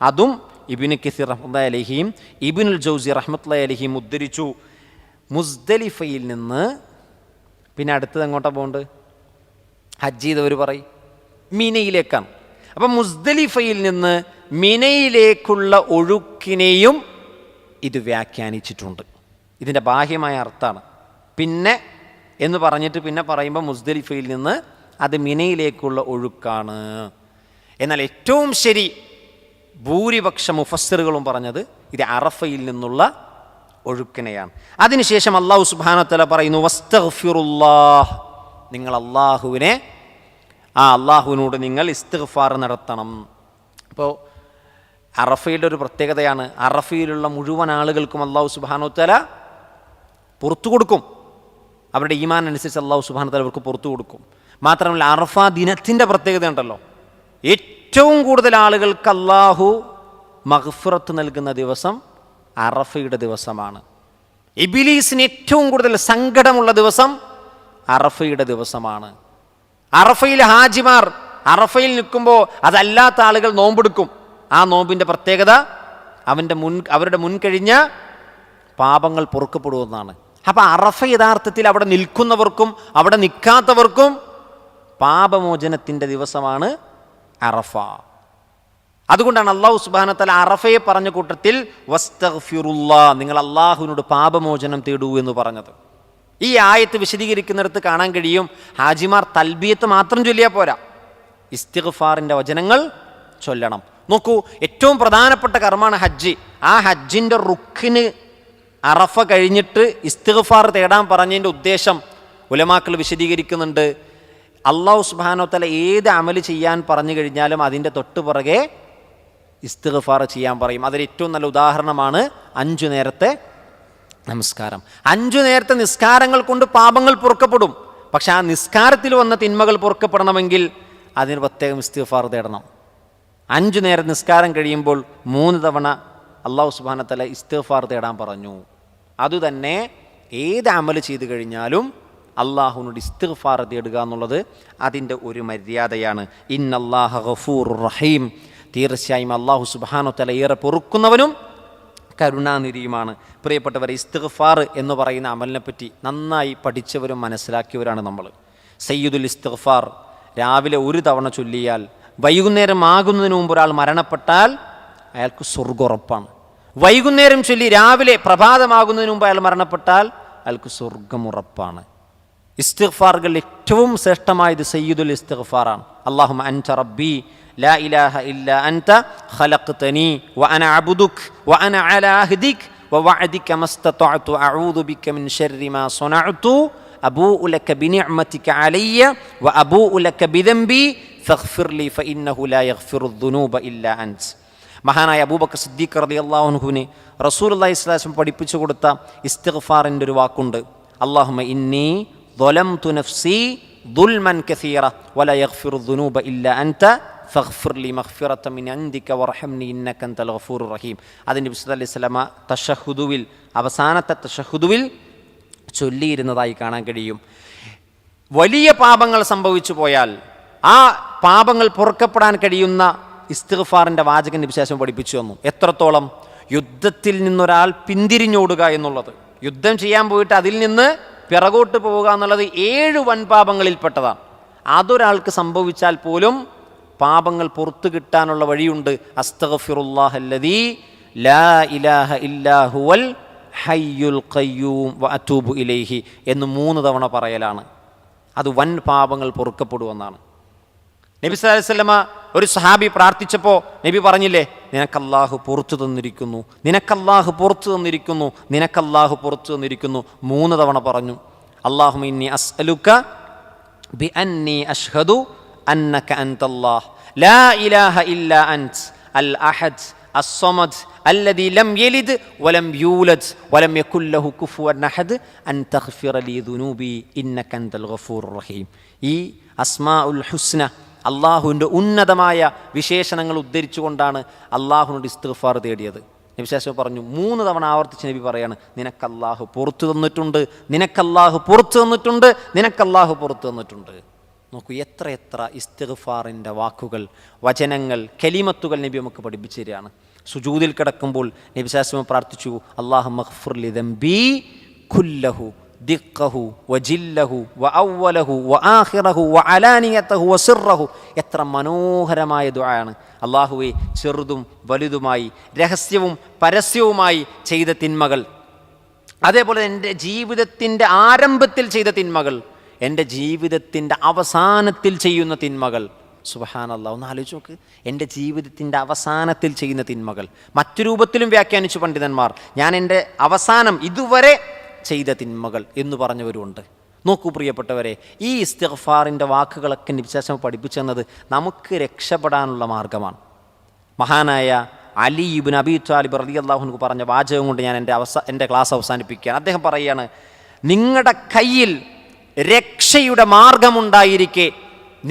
അതും ഇബ്നു കസീർ റഹ്മത്തുള്ളാഹി അലൈഹിയും ഇബ്നുൽ ജൗസി റഹ്മത്തുള്ളാഹി അലൈഹിയും ഉദ്ധരിച്ചു. മുസ്ദലിഫയിൽ നിന്ന് പിന്നെ അടുത്തത് എങ്ങോട്ടാണ് പോകേണ്ടത്? ഹജ്ജ് ചെയ്തവർ പറയും മിനയിലേക്കാണ്. അപ്പം മുസ്ദലിഫയിൽ നിന്ന് മിനയിലേക്കുള്ള ഒഴുക്കിനെയും ഇത് വ്യാഖ്യാനിച്ചിട്ടുണ്ട്. ഇതിൻ്റെ ബാഹ്യമായ അർത്ഥമാണ്. പിന്നെ എന്ന് പറഞ്ഞിട്ട് പിന്നെ പറയുമ്പോൾ മുസ്ദലിഫയിൽ നിന്ന് അത് മിനയിലേക്കുള്ള ഒഴുക്കാണ്. എന്നാൽ ഏറ്റവും ശരി ഭൂരിപക്ഷ മുഫസ്സിറുകളും പറഞ്ഞത് ഇത് അറഫയിൽ നിന്നുള്ള ഒഴുക്കിനെയാണ്. അതിനുശേഷം അല്ലാഹു സുബ്ഹാനഹു വ തആല പറയുന്നു, വസ്തഗ്ഫിറുല്ലാഹ്, നിങ്ങൾ അള്ളാഹുവിനോട് നിങ്ങൾ ഇസ്തിഗ്ഫാർ നടത്തണം. അപ്പോൾ അറഫയുടെ ഒരു പ്രത്യേകതയാണ്, അറഫയിലുള്ള മുഴുവൻ ആളുകൾക്കും അല്ലാഹു സുബ്ഹാനഹു വ തആല പുറത്തു കൊടുക്കും. അവരുടെ ഈമാൻ അനുസരിച്ച് അല്ലാഹു സുബ്ഹാനഹു വ തആല അവർക്ക് പുറത്തു കൊടുക്കും. മാത്രമല്ല അറഫ ദിനത്തിൻ്റെ പ്രത്യേകത ഉണ്ടല്ലോ, ഏറ്റവും കൂടുതൽ ആളുകൾക്ക് അല്ലാഹു മഗ്ഫിറത്ത് നൽകുന്ന ദിവസം അറഫയുടെ ദിവസമാണ്. ഇബ്ലീസിന് ഏറ്റവും കൂടുതൽ സങ്കടമുള്ള ദിവസം അറഫയുടെ ദിവസമാണ്. അറഫയിൽ ഹാജിമാർ അറഫയിൽ നിൽക്കുമ്പോൾ അതല്ലാത്ത ആളുകൾ നോമ്പെടുക്കും. ആ നോമ്പിൻ്റെ പ്രത്യേകത അവരുടെ മുൻകഴിഞ്ഞ പാപങ്ങൾ പൊറുക്കപ്പെടുമെന്നാണ്. അപ്പം അറഫ യഥാർത്ഥത്തിൽ അവിടെ നിൽക്കുന്നവർക്കും അവിടെ നിൽക്കാത്തവർക്കും പാപമോചനത്തിൻ്റെ ദിവസമാണ് അറഫ. അതുകൊണ്ടാണ് അല്ലാഹു സുബ്ഹാനഹു വ തആല അറഫയെ പറഞ്ഞ കൂട്ടത്തിൽ വസ്തഗ്ഫിറുല്ലാഹ്, നിങ്ങൾ അല്ലാഹുവിനോട് പാപമോചനം തേടൂ എന്ന് പറഞ്ഞത്. ഈ ആയത്ത് വിശദീകരിക്കുന്നിടത്ത് കാണാൻ കഴിയും, ഹാജിമാർ തൽബിയത്ത് മാത്രം ചൊല്ലിയാൽ പോരാ, ഇസ്തിഗ്ഫാറിൻ്റെ വചനങ്ങൾ ചൊല്ലണം. നോക്കൂ, ഏറ്റവും പ്രധാനപ്പെട്ട കർമ്മമാണ് ഹജ്ജ്. ആ ഹജ്ജിൻ്റെ റുക്കിന് അറഫ കഴിഞ്ഞിട്ട് ഇസ്തിഗ്ഫാർ തേടാൻ പറഞ്ഞതിൻ്റെ ഉദ്ദേശം ഉലമാക്കൾ വിശദീകരിക്കുന്നുണ്ട്. അല്ലാഹു സുബ്ഹാനഹു വ തആല ഏത് അമല് ചെയ്യാൻ പറഞ്ഞു കഴിഞ്ഞാലും അതിൻ്റെ തൊട്ട് പുറകെ ഇസ്തിഗ്ഫാർ ചെയ്യാൻ പറയും. അതിൽ ഏറ്റവും നല്ല ഉദാഹരണമാണ് 5 നേരത്തെ നമസ്കാരം. 5 നേരത്തെ നിസ്കാരങ്ങൾ കൊണ്ട് പാപങ്ങൾ പൊറുക്കപ്പെടും. പക്ഷെ ആ നിസ്കാരത്തിൽ വന്ന തിന്മകൾ പൊറുക്കപ്പെടണമെങ്കിൽ അതിന് പ്രത്യേകം ഇസ്തിഗ്ഫാർ തേടണം. 5 നേരം നിസ്കാരം കഴിയുമ്പോൾ 3 തവണ അല്ലാഹു സുബ്ഹാനഹു വ തആല ഇസ്തിഗ്ഫാർ തേടാൻ പറഞ്ഞു. അതുതന്നെ ഏത് അമല് ചെയ്തു കഴിഞ്ഞാലും അള്ളാഹുവിനോട് ഇസ്തിഗ്ഫാർ തേടുക എന്നുള്ളത് അതിൻ്റെ ഒരു മര്യാദയാണ്. ഇന്നല്ലാഹ ഗഫൂറുർ റഹീം, തീർച്ചയായും അല്ലാഹു സുബ്ഹാനഹു വ തആല ഏറെ പൊറുക്കുന്നവനും കരുണാനിധിയുമാണ്. പ്രിയപ്പെട്ടവരെ, ഇസ്തിഗ്ഫാർ എന്ന് പറയുന്ന അമലിനെ പറ്റി നന്നായി പഠിച്ചവരും മനസ്സിലാക്കിയവരാണ് നമ്മൾ. സയ്യിദുൽ ഇസ്തിഗ്ഫാർ രാവിലെ 1 തവണ ചൊല്ലിയാൽ വൈകുന്നേരം ആകുന്നതിന് മുമ്പ് ഒരാൾ മരണപ്പെട്ടാൽ അയാൾക്ക് സ്വർഗ്ഗുറപ്പാണ്. വൈകുന്നേരം ചൊല്ലി രാവിലെ പ്രഭാതമാകുന്നതിന് മുമ്പ് അയാൾ മരണപ്പെട്ടാൽ അയാൾക്ക് സ്വർഗ്ഗമുറപ്പാണ്. ഇസ്തിഗ്ഫാറുകൾ ഏറ്റവും ശ്രേഷ്ഠമായത് സയ്യിദുൽ ഇസ്തിഗ്ഫാറാണ്. അല്ലാഹുമ്മ അൻത റബ്ബി ലാ ഇലാഹ ഇല്ലാ അൻത ഖലഖ്തനി വഅന അബ്ദുക വഅന അലാ അഹ്ദിക വവഅദിക മസ്തതഅതു അഊദു ബിക മിൻ ശർരി മാ സനഅതു അബൂഉ ലക ബിനിഅമതിക അലയ്യ വഅബൂഉ ലക ബിദംബി ഫഗ്ഫിർ ലി ഫഇന്നഹു ലാ യഗ്ഫിറു ദുനൂബ ഇല്ലാ അൻത. മഹാനായ അബൂബക്കർ സിദ്ദീഖ് റളിയല്ലാഹു അൻഹുവിനെ റസൂലുള്ളാഹി സ്വല്ലല്ലാഹു അലൈഹി വസല്ലം പഠിപ്പിച്ചു കൊടുത്ത ഇസ്തിഗ്ഫാറിൻ്റെ ഒരു വാക്കുണ്ട്, അല്ലാഹുമ്മ ഇന്നി ളലംതു നഫ്സി ദുൽമൻ കസീറ വലാ യഗ്ഫിറു ദുനൂബ ഇല്ലാ അൻത ഫഗ്ഫിർ ലി മഗ്ഫിറത മിൻ ഇൻദിക വർഹംനി ഇന്നക അൻതൽ ഗഫൂറുർ റഹീം. അതിൻ്റെ നബി സല്ലല്ലാഹു അലൈഹി വസല്ലമ തശഹുദുവിൽ, അവസാനത്തെ തശഹുദുവിൽ ചൊല്ലിയിരുന്നതായി കാണാൻ കഴിയും. വലിയ പാപങ്ങൾ സംഭവിച്ചു പോയാൽ ആ പാപങ്ങൾ പൊറുക്കപ്പെടാൻ കഴിയുന്ന ഇസ്തിഗ്ഫാറിൻ്റെ വാചകൻ നബി സല്ലല്ലാഹു അലൈഹി വസല്ലം പഠിപ്പിച്ചു തന്നു. എത്രത്തോളം? യുദ്ധത്തിൽ നിന്നൊരാൾ പിന്തിരിഞ്ഞോടുക എന്നുള്ളത്, യുദ്ധം ചെയ്യാൻ പോയിട്ട് അതിൽ നിന്ന് പിറകോട്ട് പോവുക എന്നുള്ളത് 7 വൻപാപങ്ങളിൽപ്പെട്ടതാണ്. അതൊരാൾക്ക് സംഭവിച്ചാൽ പോലും പാപങ്ങൾ പുറത്തു കിട്ടാനുള്ള വഴിയുണ്ട്. അസ്തഗ്ഫിറുല്ലാഹല്ലദീ ലാ ഇലാഹ ഇല്ലാ ഹുവൽ ഹയ്യുൽ ഖയ്യൂം വഅതൂബു ഇലൈഹി എന്ന് 3 തവണ പറയലാണ്. അത് വൻ പാപങ്ങൾ പൊറുക്കപ്പെടുമെന്നാണ്. നബി സല്ലല്ലാഹു അലൈഹി വസല്ലമ ഒരു സഹാബി പ്രാർത്ഥിച്ചപ്പോൾ നബി പറഞ്ഞില്ലേ, നിനക്കല്ലാഹു പുറത്തു തന്നിരിക്കുന്നു, നിനക്കല്ലാഹു പുറത്തു തന്നിരിക്കുന്നു, നിനക്കല്ലാഹു പുറത്തു തന്നിരിക്കുന്നു. 3 തവണ പറഞ്ഞു. അല്ലാഹുമ്മ ഇന്നി അസ്അലുക ബി അന്നി അഷ്ഹദു അന്നക അൻതല്ലാഹ് ലാ ഇലാഹ ഇല്ലാ അൻത അൽ അഹദ് അസ്സമദ് അല്ലദീ ലം യലിദ് വലം യൂലദ് വലം യകുൽ ലഹു കുഫുവൻ അഹദ് അൻ തഗ്ഫിറ ലീ ദുനൂബി ഇന്നക അൻതൽ ഗഫൂറുർ റഹീം. ഈ അസ്മാഉൽ ഹുസ്ന, അള്ളാഹുവിൻ്റെ ഉന്നതമായ വിശേഷണങ്ങൾ ഉദ്ധരിച്ചുകൊണ്ടാണ് അള്ളാഹുവിനോട് ഇസ്തിഗ്ഫാർ തേടിയത്. നബി ശേഷം പറഞ്ഞു, 3 തവണ ആവർത്തിച്ച് നബി പറയാണ്, നിനക്കല്ലാഹു പുറത്തു തന്നിട്ടുണ്ട്, നിനക്കല്ലാഹു പുറത്തു തന്നിട്ടുണ്ട്, നിനക്കല്ലാഹു പുറത്തു തന്നിട്ടുണ്ട്. നോക്കൂ, എത്ര എത്ര ഇസ്തിഗ്ഫാറിൻ്റെ വാക്കുകൾ, വചനങ്ങൾ, കലിമത്തുകൾ നബി നമുക്ക് പഠിപ്പിച്ചു തരികയാണ്. സുജൂദിൽ കിടക്കുമ്പോൾ നബി ശേഷം പ്രാർത്ഥിച്ചു, അല്ലാഹുമ്മ ഗ്ഫിർ ലി ദംബി കുല്ലഹു ദിഖഹു വജില്ലഹു വഅവ്വലഹു വആഖിറഹു വഅലാനിയതഹു വസിറഹു. എത്ര മനോഹരമായ ദുആയാണ്. അല്ലാഹുവേ, ചെറുതും വലുതുമായി, രഹസ്യവും പരസ്യവുമായി ചെയ്ത തിന്മകൾ, അതേപോലെ എൻ്റെ ജീവിതത്തിൻ്റെ ആരംഭത്തിൽ ചെയ്ത തിന്മകൾ, എൻ്റെ ജീവിതത്തിൻ്റെ അവസാനത്തിൽ ചെയ്യുന്ന തിന്മകൾ. സുബ്ഹാനല്ലാഹ്, ഒന്ന് ആലോചിച്ച് നോക്ക്. എൻ്റെ ജീവിതത്തിൻ്റെ അവസാനത്തിൽ ചെയ്യുന്ന തിന്മകൾ മറ്റു രൂപത്തിലും വ്യാഖ്യാനിച്ചു പണ്ഡിതന്മാർ. ഞാൻ എൻ്റെ അവസാനം ഇതുവരെ ചെയ്ത തിന്മകൾ എന്ന് പറഞ്ഞവരുമുണ്ട്. നോക്കൂ പ്രിയപ്പെട്ടവരെ, ഈ ഇസ്തിഗ്ഫാറിൻ്റെ വാക്കുകളൊക്കെ നിശ്ചയം പഠിപ്പിച്ചു തന്നത് നമുക്ക് രക്ഷപ്പെടാനുള്ള മാർഗമാണ്. മഹാനായ അലി ഇബ്നു അബീ ത്വാലിബ് റളിയല്ലാഹു അൻഹു പറഞ്ഞ വാചകം കൊണ്ട് ഞാൻ എൻ്റെ ക്ലാസ് അവസാനിപ്പിക്കുകയാണ്. അദ്ദേഹം പറയുകയാണ്, നിങ്ങളുടെ കയ്യിൽ രക്ഷയുടെ മാർഗമുണ്ടായിരിക്കെ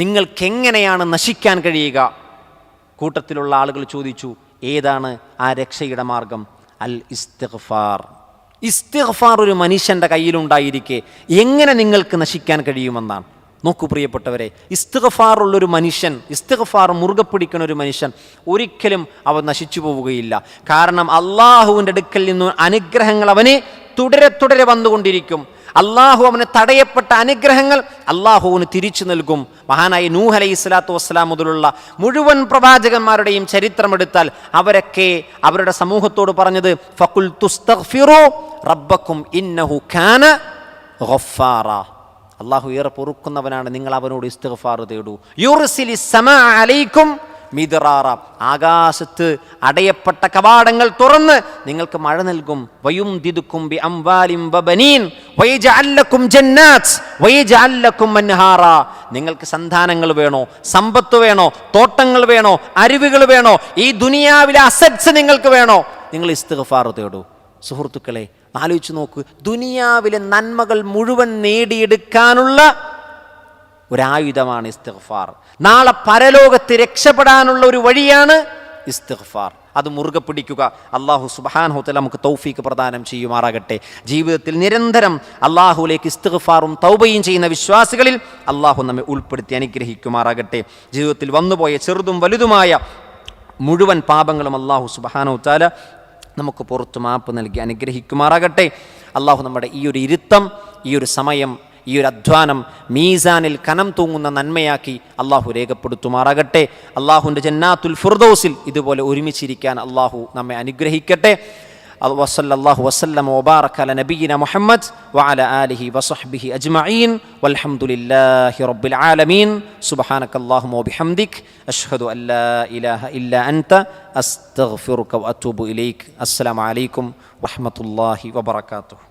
നിങ്ങൾക്കെങ്ങനെയാണ് നശിക്കാൻ കഴിയുക? കൂട്ടത്തിലുള്ള ആളുകൾ ചോദിച്ചു, ഏതാണ് ആ രക്ഷയുടെ മാർഗം? അൽ ഇസ്തിഗ്ഫാർ. ഇസ്തിഗ്ഫാർ ഒരു മനുഷ്യൻ്റെ കയ്യിലുണ്ടായിരിക്കെ എങ്ങനെ നിങ്ങൾക്ക് നശിക്കാൻ കഴിയുമെന്നാണ്. നോക്കൂ പ്രിയപ്പെട്ടവരെ, ഇസ്തിഗ്ഫാറുള്ളൊരു മനുഷ്യൻ, ഇസ്തിഗ്ഫാർ മുറുകെ പിടിക്കുന്ന ഒരു മനുഷ്യൻ ഒരിക്കലും അവൻ നശിച്ചു പോവുകയില്ല. കാരണം അള്ളാഹുവിൻ്റെ അടുക്കൽ നിന്ന് അനുഗ്രഹങ്ങൾ അവന് തുടരെ തുടരെ വന്നുകൊണ്ടിരിക്കും. അള്ളാഹു അവന് തടയപ്പെട്ട അനുഗ്രഹങ്ങൾ അള്ളാഹുവിന് തിരിച്ചു നൽകും. മഹാനായ നൂഹ് അലൈഹി സ്വലാത്തു വസ്സലാം മുതലുള്ള മുഴുവൻ പ്രവാചകന്മാരുടെയും ചരിത്രമെടുത്താൽ അവരൊക്കെ അവരുടെ സമൂഹത്തോട് പറഞ്ഞത്, ഫഖുൽ തുസ്തഗ്ഫിറു റബ്ബക്കും ഇന്നഹു കാന ഗഫാറ. അള്ളാഹു ഏറെ പൊറുക്കുന്നവനാണ്, നിങ്ങൾ അവനോട് ഇസ്തിഗ്ഫാർ തേടൂ. യുർസിലിസ് സമാ അലൈക്കും മിദ്റാറ. ആകാശത്ത് അടയപ്പെട്ട കവാടങ്ങൾ തുറന്ന് നിങ്ങൾക്ക് മഴ നൽകും. വയുംദിദുക്കും ബി അംവാലിൻ വബനീൻ വയജഅൽ ലക്കും ജന്നാത്ത് വയജഅൽ ലക്കും അൻഹാറ. നിങ്ങൾക്ക് സന്താനങ്ങൾ വേണോ, സമ്പത്ത് വേണോ, തോട്ടങ്ങൾ വേണോ, അരുവികൾ വേണോ, ഈ ദുനിയാവിലെ അസറ്റ്സ് നിങ്ങൾക്ക് വേണോ, നിങ്ങൾ ഇസ്തിഗ്ഫാർ തേടൂ. സുഹൃത്തുക്കളെ, ആലോചിച്ച് നോക്ക്, ദുനിയാവിലെ നന്മകൾ മുഴുവൻ നേടിയെടുക്കാനുള്ള ഒരായുധമാണ് ഇസ്തിഗ്ഫാർ. നാളെ പരലോകത്ത് രക്ഷപ്പെടാനുള്ള ഒരു വഴിയാണ് ഇസ്തിഗ്ഫാർ. അത് മുറുകെ പിടിക്കുക. അല്ലാഹു സുബ്ഹാനഹു വ തആല നമുക്ക് തൗഫീഖ് പ്രദാനം ചെയ്യുമാറാകട്ടെ. ജീവിതത്തിൽ നിരന്തരം അല്ലാഹുവിലേക്ക് ഇസ്തിഗ്ഫാറും തൗബയും ചെയ്യുന്ന വിശ്വാസികളിൽ അല്ലാഹു നമ്മെ ഉൾപ്പെടുത്തി അനുഗ്രഹിക്കുമാറാകട്ടെ. ജീവിതത്തിൽ വന്നുപോയ ചെറുതും വലുതുമായ മുഴുവൻ പാപങ്ങളും അല്ലാഹു സുബ്ഹാനഹു വ തആല നമുക്ക് പുറത്തു മാപ്പ് നൽകി അനുഗ്രഹിക്കുമാറാകട്ടെ. അല്ലാഹു നമ്മുടെ ഈ ഒരു ഇരുത്തം, ഈ ഒരു സമയം, ഈ ഒരു അധ്വാനം മീസാനിൽ കനം തൂങ്ങുന്ന നന്മയാക്കി അള്ളാഹു രേഖപ്പെടുത്തുമാറാകട്ടെ. അള്ളാഹുവിൻ്റെ ജന്നാത്തുൽ ഫിർദൗസിൽ ഇതുപോലെ ഒരുമിച്ചിരിക്കാൻ അള്ളാഹു നമ്മെ അനുഗ്രഹിക്കട്ടെ. വസല്ലല്ലാഹു വസല്ലമ വബാറക അല നബിയിന മുഹമ്മദ് വഅല ആലിഹി വസഹ്ബിഹി അജ്മഈൻ വൽഹംദുലില്ലാഹി റബ്ബിൽ ആലമീൻ. സുബ്ഹാനകല്ലാഹുമ്മ വബിഹംദിക് അഷ്ഹദു അൻ ലാ ഇലാഹ ഇല്ലാ അൻത അസ്തഗ്ഫിറുക വഅതൂബു ഇലൈക്. അസ്സലാമു അലൈക്കും വറഹ്മത്തുള്ളാഹി വബറകാതുഹു.